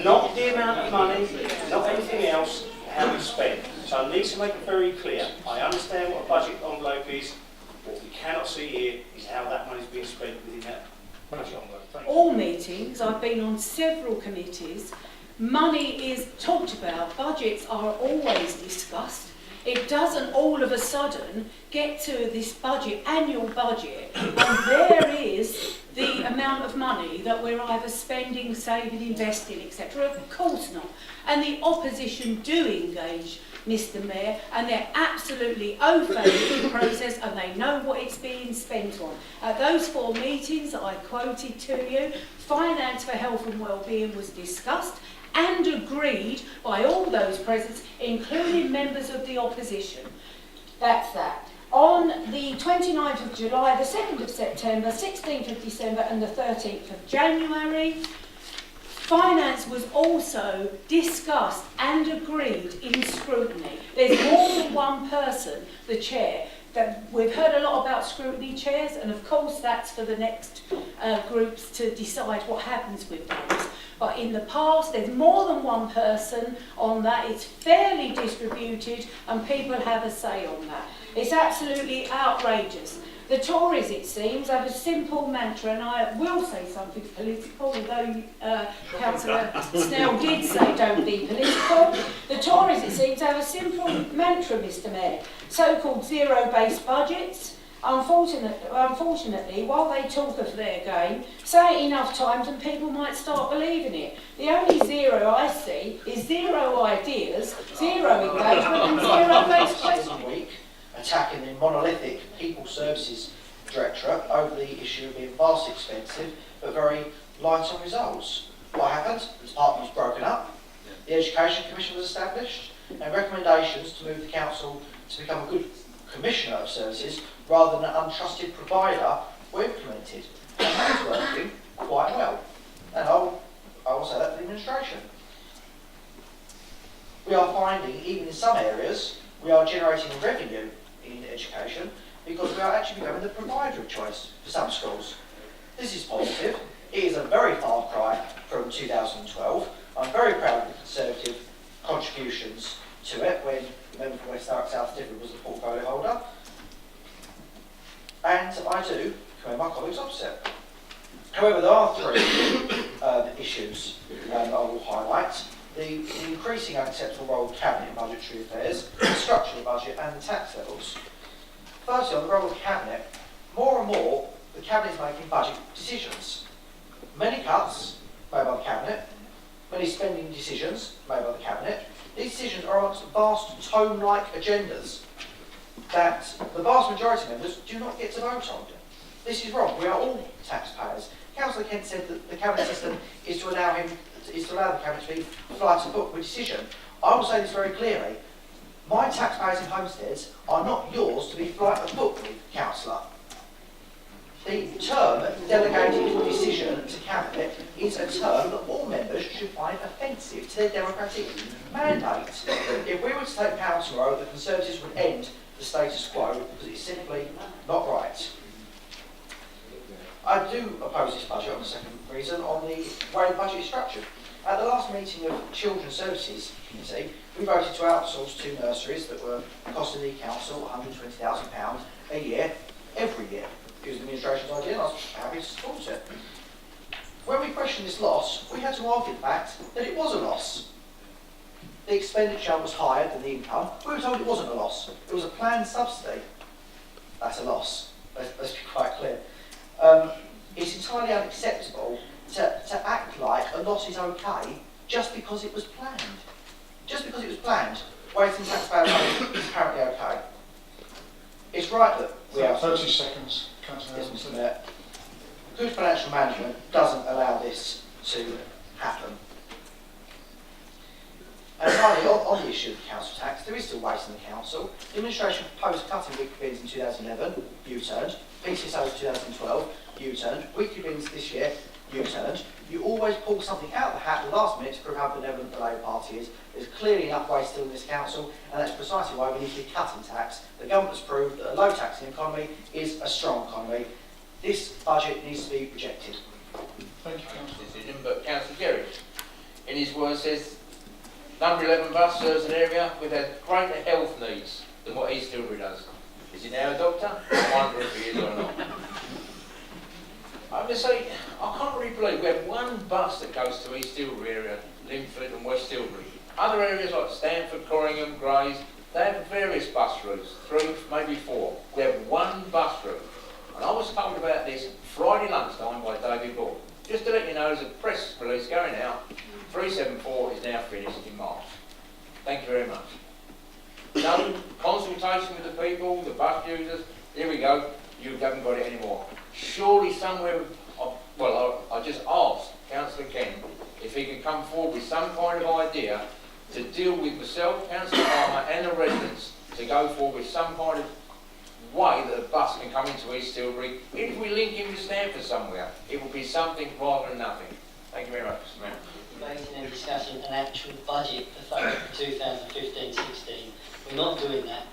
Not the amount of money, not anything else, how it's spent. So I need to make it very clear. I understand what a budget envelope is. What we cannot see here is how that money is being spent within that budget envelope. Thank you. All meetings, I've been on several committees, money is talked about, budgets are always discussed. It doesn't all of a sudden get to this budget, annual budget, and there is the amount of money that we're either spending, saving, investing, etc. Of course not. And the opposition do engage, Mr. Mayor, and they're absolutely au fait with the process, and they know what it's being spent on. At those 4 meetings that I quoted to you, finance for health and wellbeing was discussed and agreed by all those present, including members of the opposition. That's that. On the 29th of July, the 2nd of September, 16th of December and the 13th of January, finance was also discussed and agreed in scrutiny. There's more than one person, the chair. That we've heard a lot about scrutiny chairs, and of course that's for the next groups to decide what happens with those. But in the past, there's more than one person on that. It's fairly distributed, and people have a say on that. It's absolutely outrageous. The Tories, it seems, have a simple mantra, and I will say something political, although Councillor Snell did say don't be political. The Tories, it seems, have a simple mantra, Mr. Mayor, so-called zero-based budgets. Unfortunately, while they talk of their game, say it enough times and people might start believing it. The only zero I see is zero ideas, zero engagement and zero-based questions. Attacking the monolithic People Services Directorate over the issue of being vastly expensive but very light on results. What happened? The department was broken up, the Education Commission was established, and recommendations to move the council to become a good commissioner of services rather than an untrusted provider were implemented. And that is working quite well. And I will say that to the administration. We are finding, even in some areas, we are generating revenue in education because we are actually becoming the provider of choice for some schools. This is positive. It is a very far cry from 2012. I'm very proud of the Conservative contributions to it when the member for West Thurrock South Difford was the portfolio holder. And I do commend my colleagues opposite. However, there are 3 issues I will highlight. The increasing unacceptable role of Cabinet in budgetary affairs, the structure of the budget and the tax levels. Firstly, on the role of Cabinet, more and more the Cabinet is making budget decisions. Many cuts made by the Cabinet, many spending decisions made by the Cabinet. These decisions are on vast tome-like agendas that the vast majority of members do not get to vote on. This is wrong. We are all taxpayers. Councillor Kent said that the Cabinet system is to allow the Cabinet to be fly to book with decision. I will say this very clearly. My taxpayers in homesteads are not yours to be fly to book with, Councillor. The term delegated decision to Cabinet is a term that all members should find offensive to their democratic mandate. If we were to take power tomorrow, the Conservatives would end the status quo because it's simply not right. I do oppose this budget on the second reason, on the way the budget is structured. At the last meeting of Children's Services Committee, we voted to outsource 2 nurseries that were costing the council £120,000 a year, every year. It was the administration's idea and I was happy to support it. When we questioned this loss, we had to argue the fact that it was a loss. The expenditure was higher than the income. We were told it wasn't a loss. It was a planned subsidy. That's a loss. Let's be quite clear. It's entirely unacceptable to act like a loss is okay just because it was planned. Just because it was planned, wasting taxpayer money is apparently okay. It's right that we have 30 seconds, Councillor. Yes, Mr. Mayor. Good financial management doesn't allow this to happen. And finally, on the issue of the council tax, there is still waste in the council. The administration proposed cutting weekly bins in 2011, U-turned. PCSOs 2012, U-turned. Weekly bins this year, U-turned. You always pull something out of the hat at the last minute to prove how benevolent the Labour Party is. There's clearly enough waste still in this council, and that's precisely why we need to be cutting tax. The government has proved that a low taxing economy is a strong economy. This budget needs to be rejected. Thank you, Councillor. Decision, but Councillor Jerry, in his words, says number 11 bus serves an area with a greater health needs than what East Tilbury does. Is he now a doctor? I wonder if he is or not. I'm going to say, I can't really believe we have one bus that goes to East Tilbury area, Linford and West Tilbury. Other areas like Stanford, Corringham, Grays, they have various bus routes, 3, maybe 4. We have one bus route. And I was told about this Friday lunchtime by David Ball. Just to let you know, there's a press release going out. 374 is now finished in March. Thank you very much. No consultation with the people, the bus users. Here we go. You haven't got it anymore. Surely somewhere, I just asked Councillor Ken if he could come forward with some kind of idea to deal with myself, Councillor Palmer and the residents to go forward with some kind of way that a bus can come into East Tilbury. If we link in with Stanford somewhere, it will be something rather than nothing. Thank you very much, Mr. Mayor. Debating and discussing an actual budget for 2015-16. We're not doing that.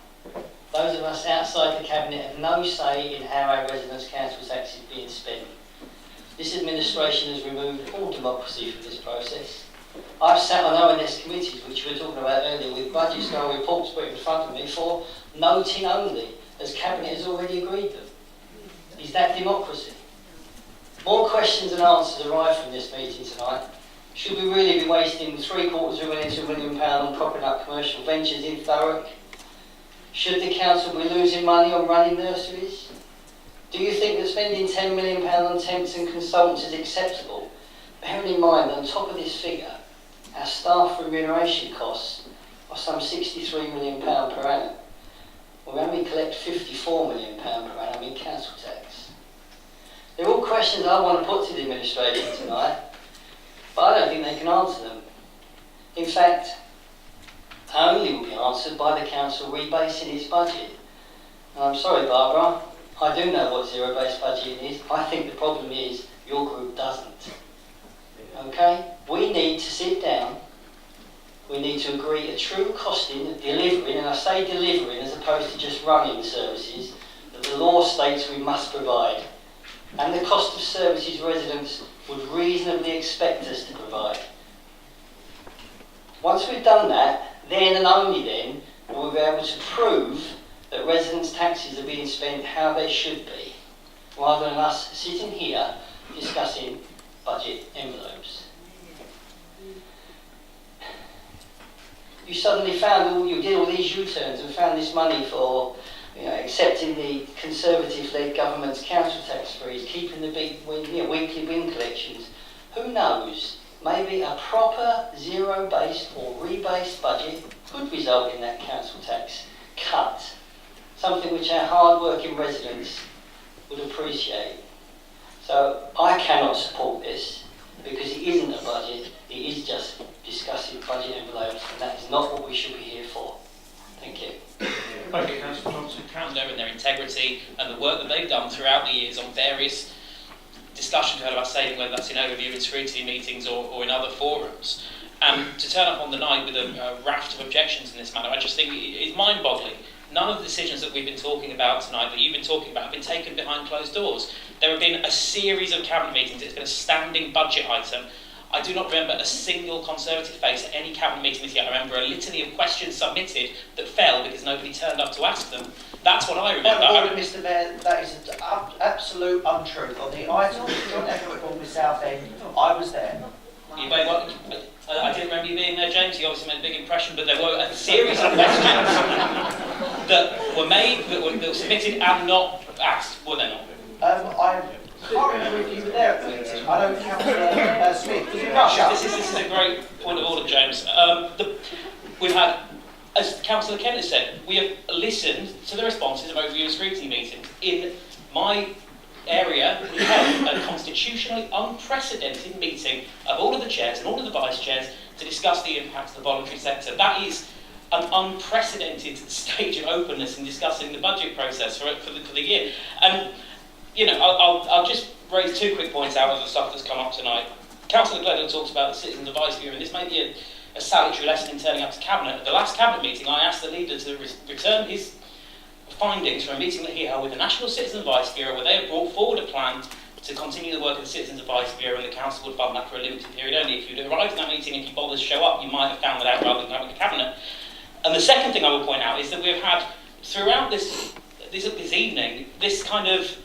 Those of us outside the Cabinet have no say in how our residents' council tax is being spent. This administration has removed all democracy from this process. I've sat on ONS committees, which we were talking about earlier, with budget style reports put in front of me for noting only, as Cabinet has already agreed them. Is that democracy? More questions and answers arrive from this meeting tonight. Should we really be wasting £750,000 to £1 million on propping up commercial ventures in Thurrock? Should the council be losing money on running nurseries? Do you think that spending £10 million on temps and consultants is acceptable? Bearing in mind that on top of this figure, our staff remuneration costs are some £63 million per annum. We only collect £54 million per annum in council tax. They're all questions I want to put to the administration tonight, but I don't think they can answer them. In fact, only will be answered by the council rebasing its budget. And I'm sorry, Barbara, I do know what zero-based budgeting is. I think the problem is your group doesn't. Okay? We need to sit down. We need to agree a true costing of delivering, and I say delivering as opposed to just running services, that the law states we must provide, and the cost of services residents would reasonably expect us to provide. Once we've done that, then and only then will we be able to prove that residents' taxes are being spent how they should be, rather than us sitting here discussing budget envelopes. You suddenly found you did all these U-turns and found this money for accepting the Conservative-led government's council tax freeze, keeping the big weekly bin collections. Who knows? Maybe a proper zero-based or rebased budget could result in that council tax cut, something which our hard-working residents would appreciate. So I cannot support this because it isn't a budget, it is just discussing budget envelopes, and that is not what we should be here for. Thank you. Thank you, Councillor Johnson. And their integrity and the work that they've done throughout the years on various discussions we've had about saving, whether that's in overview and scrutiny meetings or in other forums. To turn up on the night with a raft of objections in this matter, I just think it's mind-boggling. None of the decisions that we've been talking about tonight, that you've been talking about, have been taken behind closed doors. There have been a series of cabinet meetings. It's been a standing budget item. I do not remember a single Conservative face at any Cabinet meeting this year. I remember a litany of questions submitted that fell because nobody turned up to ask them. That's what I remember. Mr Mayor, that is an absolute untruth. On the item of the Joint Economic Board with Southend, I was there. You may well, I didn't remember you being there, James. You obviously made a big impression, but there were a series of questions that were made, that were submitted and not asked, were there not? I can't remember if you were there at the meeting. I know Councillor Smith. Did you rush up? This is a great point of order, James. We've had, as Councillor Kent has said, we have listened to the responses of overview and scrutiny meetings. In my area, we held a constitutionally unprecedented meeting of all of the chairs and all of the vice chairs to discuss the impact of the voluntary sector. That is an unprecedented stage of openness in discussing the budget process for the year. And, you know, I'll just raise two quick points out of the stuff that's come up tonight. Councillor Gledhill talks about the Citizens Advice Bureau, and this may be a salutary lesson in turning up to Cabinet. At the last Cabinet meeting, I asked the leader to return his findings from a meeting that he held with the National Citizen Advice Bureau, where they had brought forward a plan to continue the work of the Citizens Advice Bureau, and the Council would fund that for a limited period only. If you'd arrived at that meeting, if you bothered to show up, you might have found that out rather than going to Cabinet. And the second thing I will point out is that we've had, throughout this evening, this kind of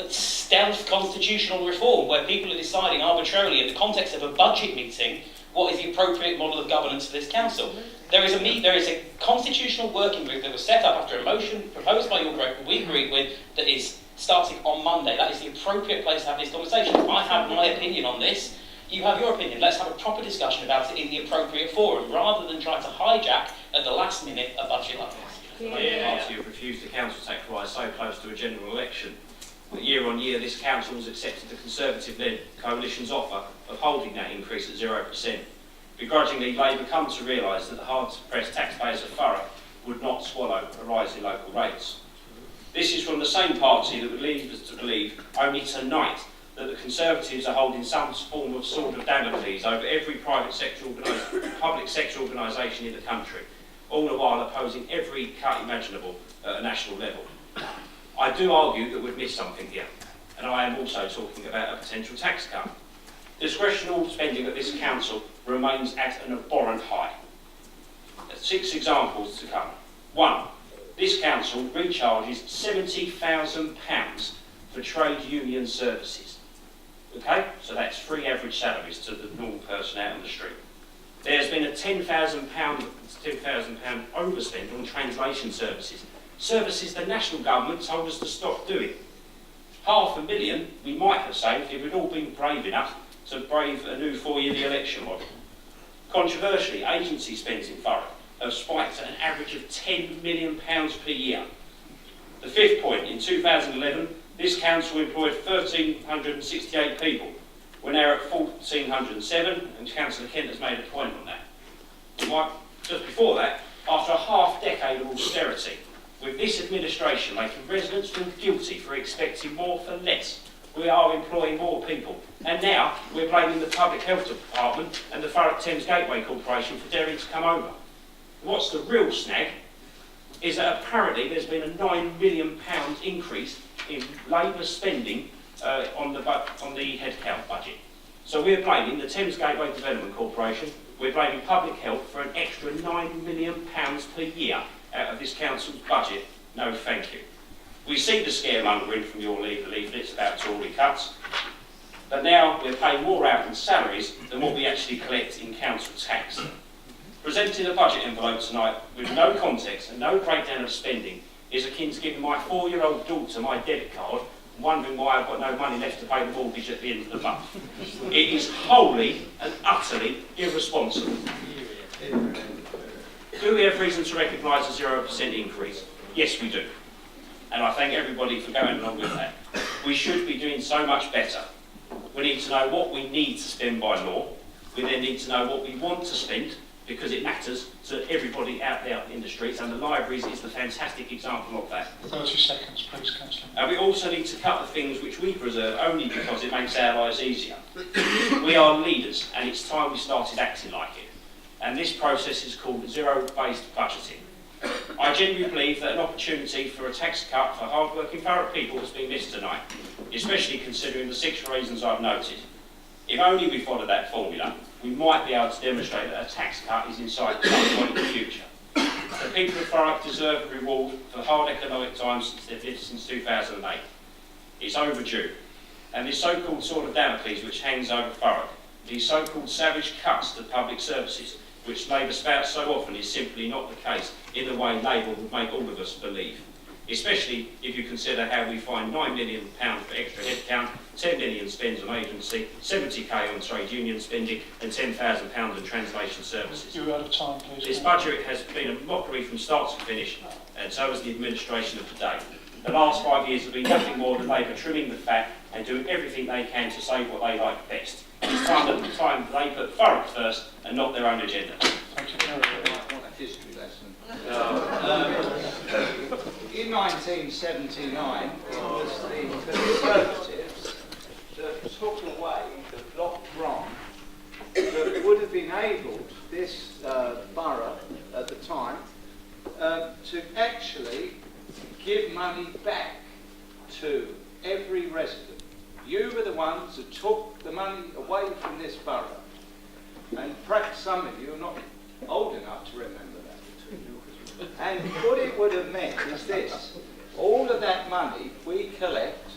stealth constitutional reform, where people are deciding arbitrarily in the context of a budget meeting what is the appropriate model of governance for this council. There is a constitutional working group that was set up after a motion proposed by your group, we agreed with, that is starting on Monday. That is the appropriate place to have this conversation. I have my opinion on this, you have your opinion. Let's have a proper discussion about it in the appropriate forum, rather than try to hijack at the last minute a budget like this. The party have refused the council tax rise so close to a general election that year on year this council has accepted the Conservative-led coalition's offer of holding that increase at 0%. Begrudgingly, Labour come to realise that the hard-pressed taxpayers of Thurrock would not swallow a rise in local rates. This is from the same party that would lead us to believe only tonight that the Conservatives are holding some form of sword of Damocles over every public sector organisation in the country, all the while opposing every cut imaginable at a national level. I do argue that we've missed something here, and I am also talking about a potential tax cut. Discretionary spending at this council remains at an abhorrent high. 6 examples to come. 1. This council recharges £70,000 for trade union services. Okay, so that's 3 average salaries to the normal person out on the street. There's been a £10,000 overspend on translation services. Services the national government told us to stop doing. £500,000 we might have saved if we'd all been brave enough to brave a new 4-year election model. Controversially, agency spends in Thurrock have spiked at an average of £10 million per year. The 5th point, in 2011, this council employed 1,368 people. We're now at 1,407, and Councillor Kent has made a point on that. Just before that, after a half-decade of austerity, with this administration making residents feel guilty for expecting more for less, we are employing more people. And now we're blaming the Public Health Department and the Thurrock Thames Gateway Corporation for daring to come over. What's the real snag is that apparently there's been a £9 million increase in Labour spending on the headcount budget. So we're blaming the Thames Gateway Development Corporation, we're blaming Public Health for an extra £9 million per year out of this council's budget. No thank you. We see the scaremongering from your leaflets about Tory cuts, but now we're paying more out in salaries than what we actually collect in council tax. Presenting a budget envelope tonight with no context and no breakdown of spending is akin to giving my 4-year-old daughter my debit card and wondering why I've got no money left to pay the mortgage at the end of the month. It is wholly and utterly irresponsible. Do we have reason to recognise a 0% increase? Yes, we do. And I thank everybody for going along with that. We should be doing so much better. We need to know what we need to spend by law. We then need to know what we want to spend, because it matters to everybody out there in the streets, and the libraries is the fantastic example of that. 30 seconds, please, Councillor. And we also need to cut the things which we preserve only because it makes our lives easier. We are leaders, and it's time we started acting like it. And this process is called zero-based budgeting. I genuinely believe that an opportunity for a tax cut for hard-working Thurrock people has been missed tonight, especially considering the 6 reasons I've noted. If only we followed that formula, we might be able to demonstrate that a tax cut is in sight at some point in the future. The people of Thurrock deserve a reward for the hard economic times they've lived since 2008. It's overdue. And this so-called sword of Damocles which hangs over Thurrock, these so-called savage cuts to public services, which Labour spouts so often, is simply not the case in the way Labour would make all of us believe. Especially if you consider how we find £9 million for extra headcount, 10 million spent on agency, 70k on trade union spending, and £10,000 on translation services. You're out of time, please. This budget has been a mockery from start to finish, and so has the administration of today. The last 5 years have been nothing more than Labour trimming the fat and doing everything they can to save what they like best. It's time they put Thurrock first and not their own agenda. Thank you very much. History lesson. In 1979, it was the Conservatives that took away the block grant that would have enabled this borough at the time to actually give money back to every resident. You were the ones that took the money away from this borough. And perhaps some of you are not old enough to remember that. And what it would have meant is this: all of that money we collect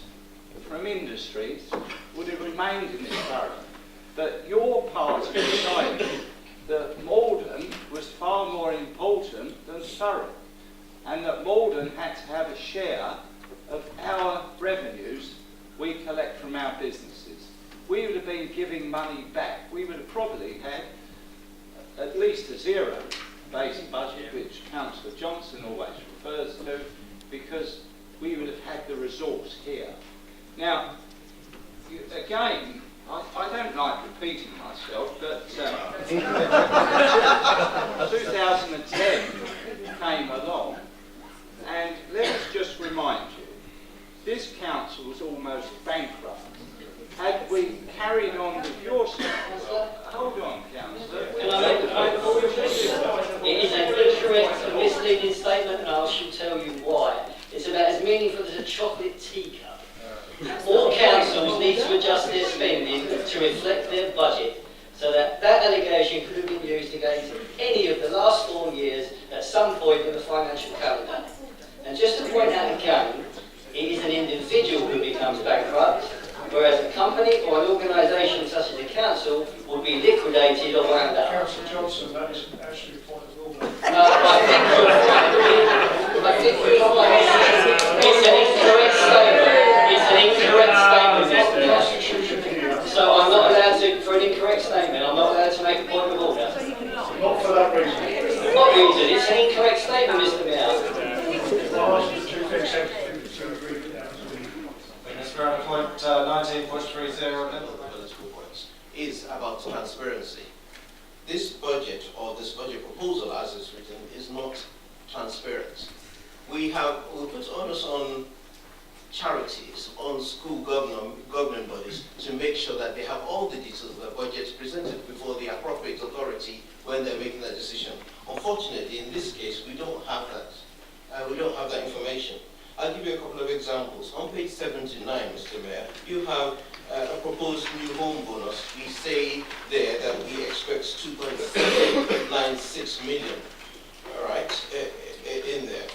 from industries would have remained in this borough. But your party decided that Malden was far more important than Thurrock, and that Malden had to have a share of our revenues we collect from our businesses. We would have been giving money back. We would have probably had at least a zero-based budget, which Councillor Johnson always refers to, because we would have had the resource here. Now, again, I don't like repeating myself, but 2010 came along, and let us just remind you, this council was almost bankrupt. Had we carried on with your style, hold on, Councillor. It is an incorrect and misleading statement, and I shall tell you why. It's about as meaningful as a chocolate teacup. All councils need to adjust their spending to reflect their budget, so that allegation could have been used against any of the last 4 years at some point in the financial calendar. And just to point out again, it is an individual who becomes bankrupt, whereas a company or an organisation such as the council will be liquidated or wound up. Councillor Johnson, that is actually a point of order. I think you're right. It's an incorrect statement. It's an incorrect statement. So I'm not allowed to, for an incorrect statement, I'm not allowed to make a point of order. Not for that reason. What reason? It's an incorrect statement, Mr. Mayor. Point 19.30 political points is about transparency. This budget, or this budget proposal as it's written, is not transparent. We put onus on charities, on school governing bodies to make sure that they have all the details of the budget presented before the appropriate authority when they're making that decision. Unfortunately, in this case, we don't have that. We don't have that information. I'll give you a couple of examples. On page 79, Mr. Mayor, you have a proposed new home bonus. We say there that we expect 2.96 million, all right, in there.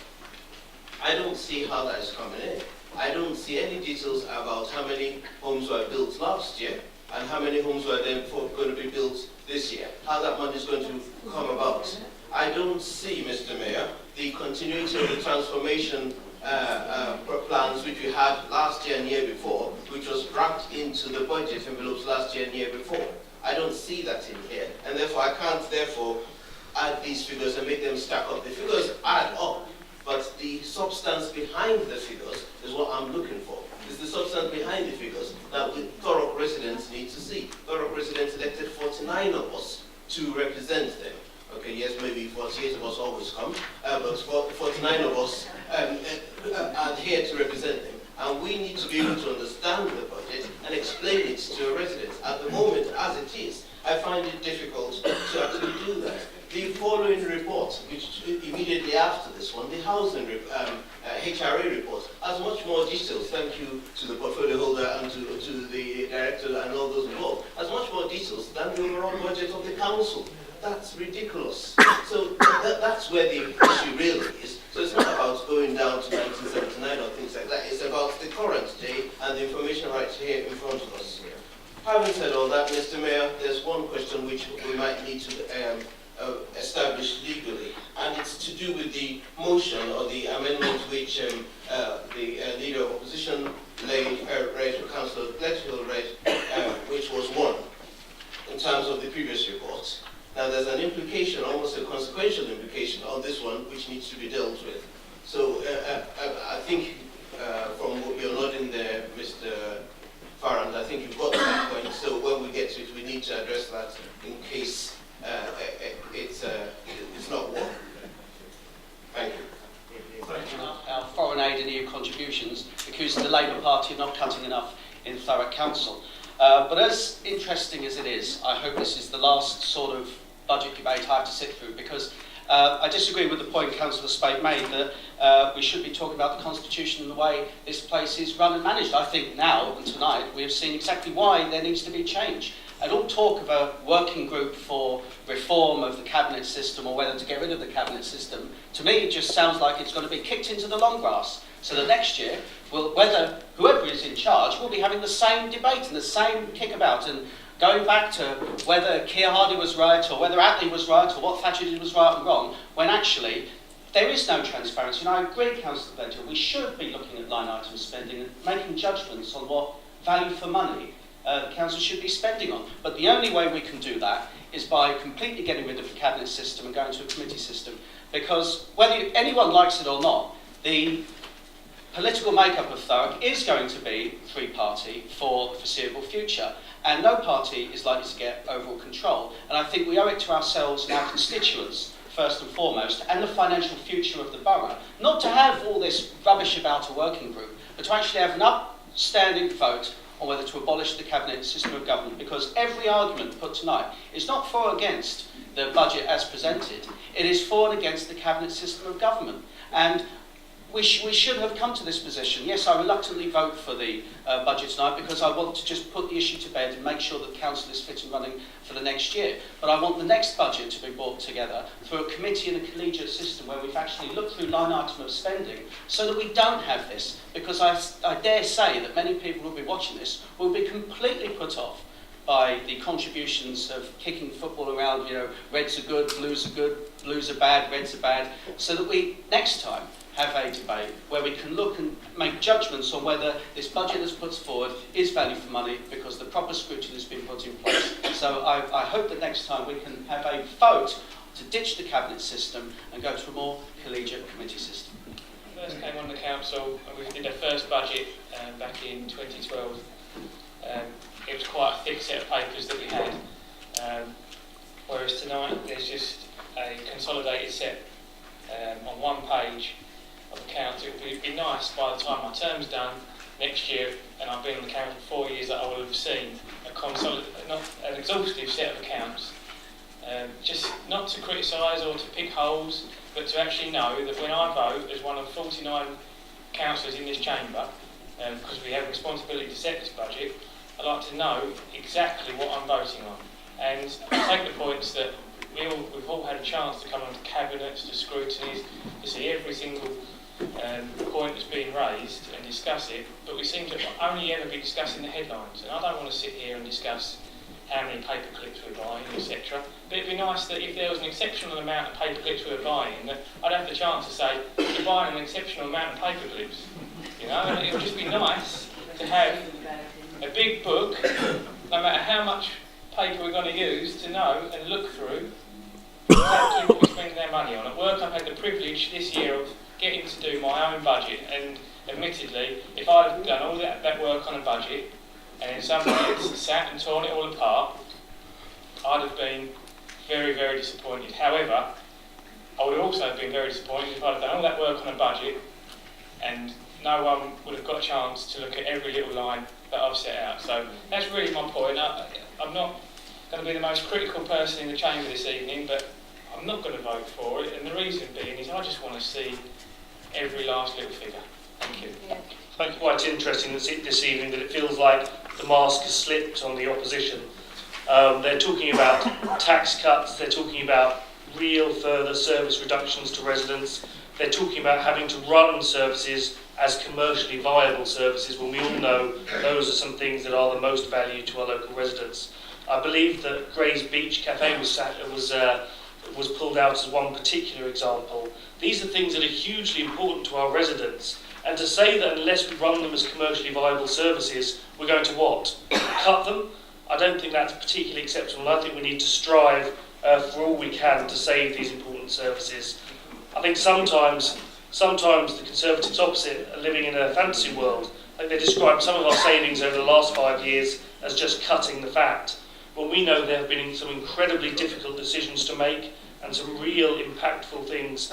I don't see how that is coming in. I don't see any details about how many homes were built last year and how many homes were then going to be built this year, how that money is going to come about. I don't see, Mr. Mayor, the continuity of the transformation plans which we had last year and year before, which was wrapped into the budget envelopes last year and year before. I don't see that in here, and therefore I can't add these figures and make them stack up. The figures add up, but the substance behind the figures is what I'm looking for. It's the substance behind the figures that Thurrock residents need to see. Thurrock residents elected 49 of us to represent them. Okay, yes, maybe 48 of us always come, but 49 of us are here to represent them. And we need to be able to understand the budget and explain it to residents. At the moment, as it is, I find it difficult to actually do that. The following report, which immediately after this one, the housing HRA report has much more details. Thank you to the portfolio holder and to the director and all those involved. Has much more details than the overall budget of the council. That's ridiculous. So that's where the issue really is. So it's not about going down to 1979 or things like that. It's about the current day and the information right here in front of us. Having said all that, Mr. Mayor, there's one question which we might need to establish legally, and it's to do with the motion or the amendment which the Leader of Opposition read, Councillor Lethill read, which was one in terms of the previous report. Now there's an implication, almost a consequential implication on this one, which needs to be dealt with. So I think from what you're nodding there, Mr. Farrand, I think you've got to that point. So when we get to it, we need to address that in case it's not one. Thank you. Our foreign aid and EU contributions, accusing the Labour Party of not cutting enough in Thurrock Council. But as interesting as it is, I hope this is the last sort of budget debate I have to sit through, because I disagree with the point Councillor Spate made that we should be talking about the Constitution and the way this place is run and managed. I think now and tonight we have seen exactly why there needs to be change. And all talk of a working group for reform of the cabinet system or whether to get rid of the cabinet system, to me it just sounds like it's going to be kicked into the long grass. So that next year, whether whoever is in charge will be having the same debate and the same kickabout and going back to whether Keir Hardie was right or whether Attlee was right or what Thatcher did was right and wrong, when actually there is no transparency. And I agree, Councillor Bledger, we should be looking at line item spending and making judgments on what value for money the council should be spending on. But the only way we can do that is by completely getting rid of the cabinet system and going to a committee system. Because whether anyone likes it or not, the political makeup of Thurrock is going to be three-party for the foreseeable future. And no party is likely to get overall control. And I think we owe it to ourselves and our constituents, first and foremost, and the financial future of the borough, not to have all this rubbish about a working group, but to actually have an upstanding vote on whether to abolish the cabinet system of government, because every argument put tonight is not for or against the budget as presented, it is for and against the cabinet system of government. And we should have come to this position. Yes, I reluctantly vote for the budget tonight because I want to just put the issue to bed and make sure that the council is fit and running for the next year. But I want the next budget to be brought together through a committee and a collegiate system where we've actually looked through line item of spending so that we don't have this. Because I dare say that many people who will be watching this will be completely put off by the contributions of kicking football around, you know, reds are good, blues are bad, reds are bad, so that we, next time, have a debate where we can look and make judgments on whether this budget that's put forward is value for money because the proper scrutiny has been put in place. So I hope that next time we can have a vote to ditch the cabinet system and go to a more collegiate committee system. I first came on the council and we did our first budget back in 2012. It was quite a thick set of papers that we had, whereas tonight there's just a consolidated set on one page of accounts. It would be nice by the time my term's done next year, and I've been on the council for 4 years, that I will have seen not an exhaustive set of accounts. Just not to criticise or to pick holes, but to actually know that when I vote as one of 49 councillors in this chamber, because we have a responsibility to set this budget, I'd like to know exactly what I'm voting on. And I take the points that we've all had a chance to come onto cabinets, to scrutinies, to see every single point that's being raised and discuss it, but we seem to only ever be discussing the headlines. And I don't want to sit here and discuss how many paper clips we're buying, etc. But it'd be nice that if there was an exceptional amount of paper clips we were buying, that I'd have the chance to say, you're buying an exceptional amount of paper clips. You know, and it would just be nice to have a big book, no matter how much paper we're going to use, to know and look through exactly what we're spending our money on. At work, I've had the privilege this year of getting to do my own budget, and admittedly, if I'd have done all that work on a budget, and in some ways sat and torn it all apart, I'd have been very, very disappointed. However, I would have also been very disappointed if I'd have done all that work on a budget and no one would have got a chance to look at every little line that I've set out. So that's really my point. I'm not going to be the most critical person in the chamber this evening, but I'm not going to vote for it, and the reason being is I just want to see every last little figure. Thank you. Yeah. Thank you. Quite interesting this evening that it feels like the mask has slipped on the opposition. They're talking about tax cuts, they're talking about real further service reductions to residents, they're talking about having to run services as commercially viable services when we all know those are some things that are the most valued to our local residents. I believe that Gray's Beach Cafe was pulled out as one particular example. These are things that are hugely important to our residents, and to say that unless we run them as commercially viable services, we're going to what? Cut them? I don't think that's particularly acceptable. I think we need to strive for all we can to save these important services. I think sometimes the Conservatives opposite are living in a fantasy world. Like they describe some of our savings over the last 5 years as just cutting the fat. Well, we know there have been some incredibly difficult decisions to make and some real impactful things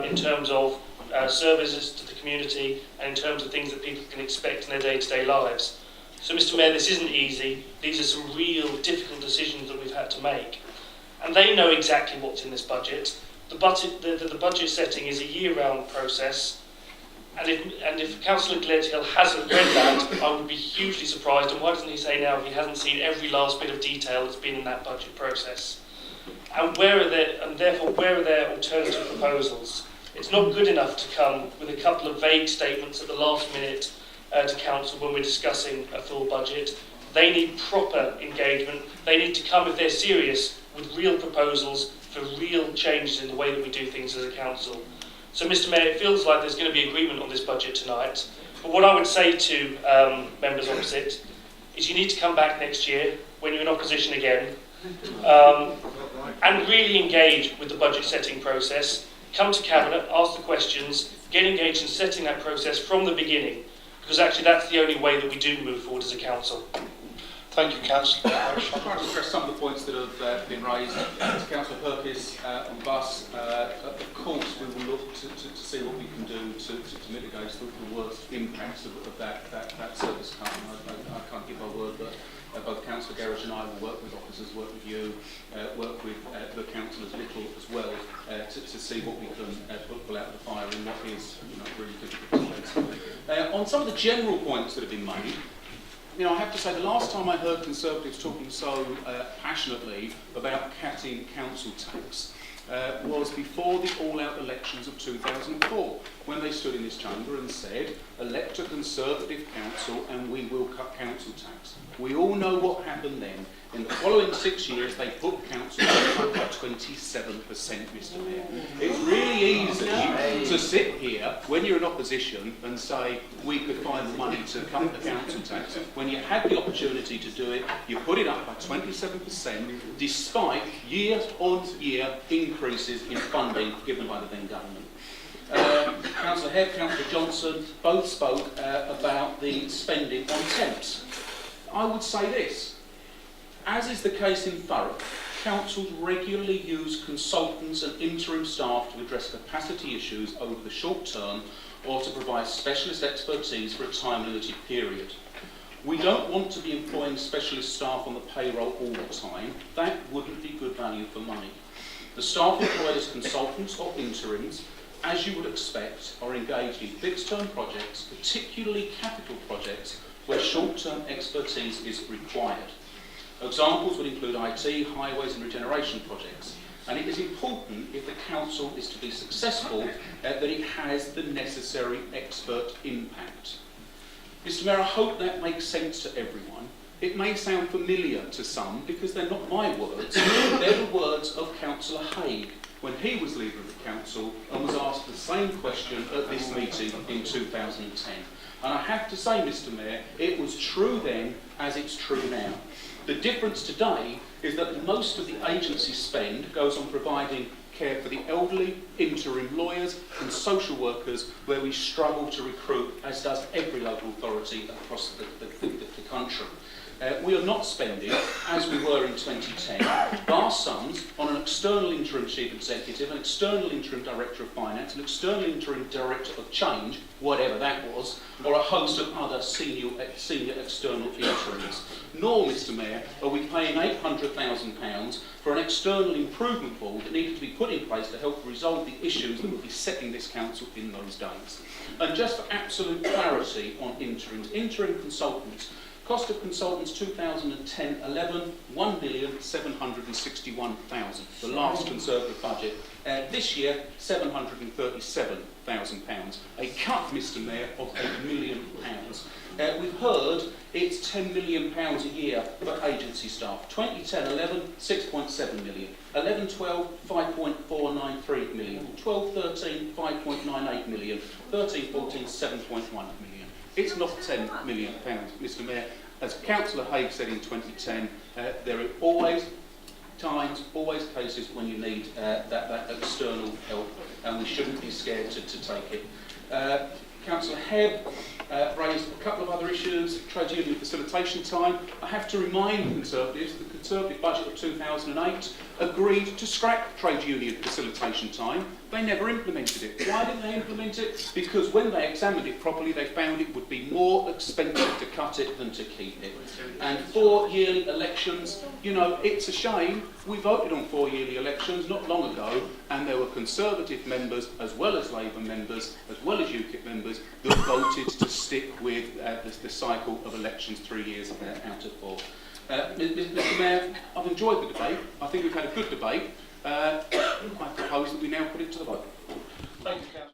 in terms of services to the community and in terms of things that people can expect in their day-to-day lives. So, Mr. Mayor, this isn't easy. These are some real difficult decisions that we've had to make. And they know exactly what's in this budget. The budget setting is a year-round process. And if Councillor Gledhill hasn't read that, I would be hugely surprised. And why doesn't he say now if he hasn't seen every last bit of detail that's been in that budget process? And where are their alternative proposals? It's not good enough to come with a couple of vague statements at the last minute to Council when we're discussing a full budget. They need proper engagement. They need to come, if they're serious, with real proposals for real changes in the way that we do things as a council. So, Mr. Mayor, it feels like there's going to be agreement on this budget tonight. But what I would say to members opposite is you need to come back next year when you're in opposition again and really engage with the budget setting process. Come to Cabinet, ask the questions, get engaged in setting that process from the beginning, because actually that's the only way that we do move forward as a council. Thank you, Councillor. I'll try to address some of the points that have been raised. To Councillor Perkins on bus, of course we will look to see what we can do to mitigate the worst impacts of that service cut. I can't give my word, but both Councillor Gerrard and I will work with officers, work with you, work with the councillors little as well to see what we can pull out of the fire in what is really difficult space. On some of the general points that have been made, I have to say, the last time I heard Conservatives talking so passionately about cutting council tax was before the all-out elections of 2004, when they stood in this chamber and said, elect a Conservative council and we will cut council tax. We all know what happened then. In the following 6 years, they put council tax up by 27%, Mr. Mayor. It's really easy to sit here when you're in opposition and say we could find the money to cut the council tax. When you had the opportunity to do it, you put it up by 27%, despite year-on-year increases in funding given by the then government. Councillor Hebb, Councillor Johnson both spoke about the spending on temps. I would say this. As is the case in Thurrock, councils regularly use consultants and interim staff to address capacity issues over the short term or to provide specialist expertise for a time-limited period. We don't want to be employing specialist staff on the payroll all the time. That wouldn't be good value for money. The staff employed as consultants or interims, as you would expect, are engaged in fixed-term projects, particularly capital projects, where short-term expertise is required. Examples would include IT, highways and regeneration projects. And it is important, if the council is to be successful, that it has the necessary expert impact. Mr. Mayor, I hope that makes sense to everyone. It may sound familiar to some because they're not my words. They're the words of Councillor Haigh when he was leader of the council and was asked the same question at this meeting in 2010. And I have to say, Mr. Mayor, it was true then as it's true now. The difference today is that most of the agency spend goes on providing care for the elderly, interim lawyers and social workers, where we struggle to recruit, as does every local authority across the country. We are not spending, as we were in 2010, vast sums on an external interim chief executive, an external interim director of finance, an external interim director of change, whatever that was, or a host of other senior external interims. Nor, Mr Mayor, are we paying £800,000 for an external improvement board that needed to be put in place to help resolve the issues that would be setting this council in those days. And just for absolute clarity on interim consultants, cost of consultants 2010-11, £1,761,000, the last Conservative budget. This year, £737,000, a cut, Mr Mayor, of £8 million. We've heard it's £10 million a year for agency staff. 2010-11, 6.7 million. 11-12, 5.493 million. 12-13, 5.98 million. 13-14, 7.1 million. It's not £10 million, Mr Mayor. As Councillor Haig said in 2010, there are always times, always cases when you need that external help, and we shouldn't be scared to take it. Councillor Hebb raised a couple of other issues, trade union facilitation time. I have to remind Conservatives the Conservative budget of 2008 agreed to scrap trade union facilitation time. They never implemented it. Why didn't they implement it? Because when they examined it properly, they found it would be more expensive to cut it than to keep it. And 4 yearly elections, you know, it's a shame. We voted on 4 yearly elections not long ago, and there were Conservative members, as well as Labour members, as well as Ukip members, that voted to stick with the cycle of elections 3 years out of 4. Mr Mayor, I've enjoyed the debate. I think we've had a good debate. I propose that we now put it to the vote. Thank you, Councillor.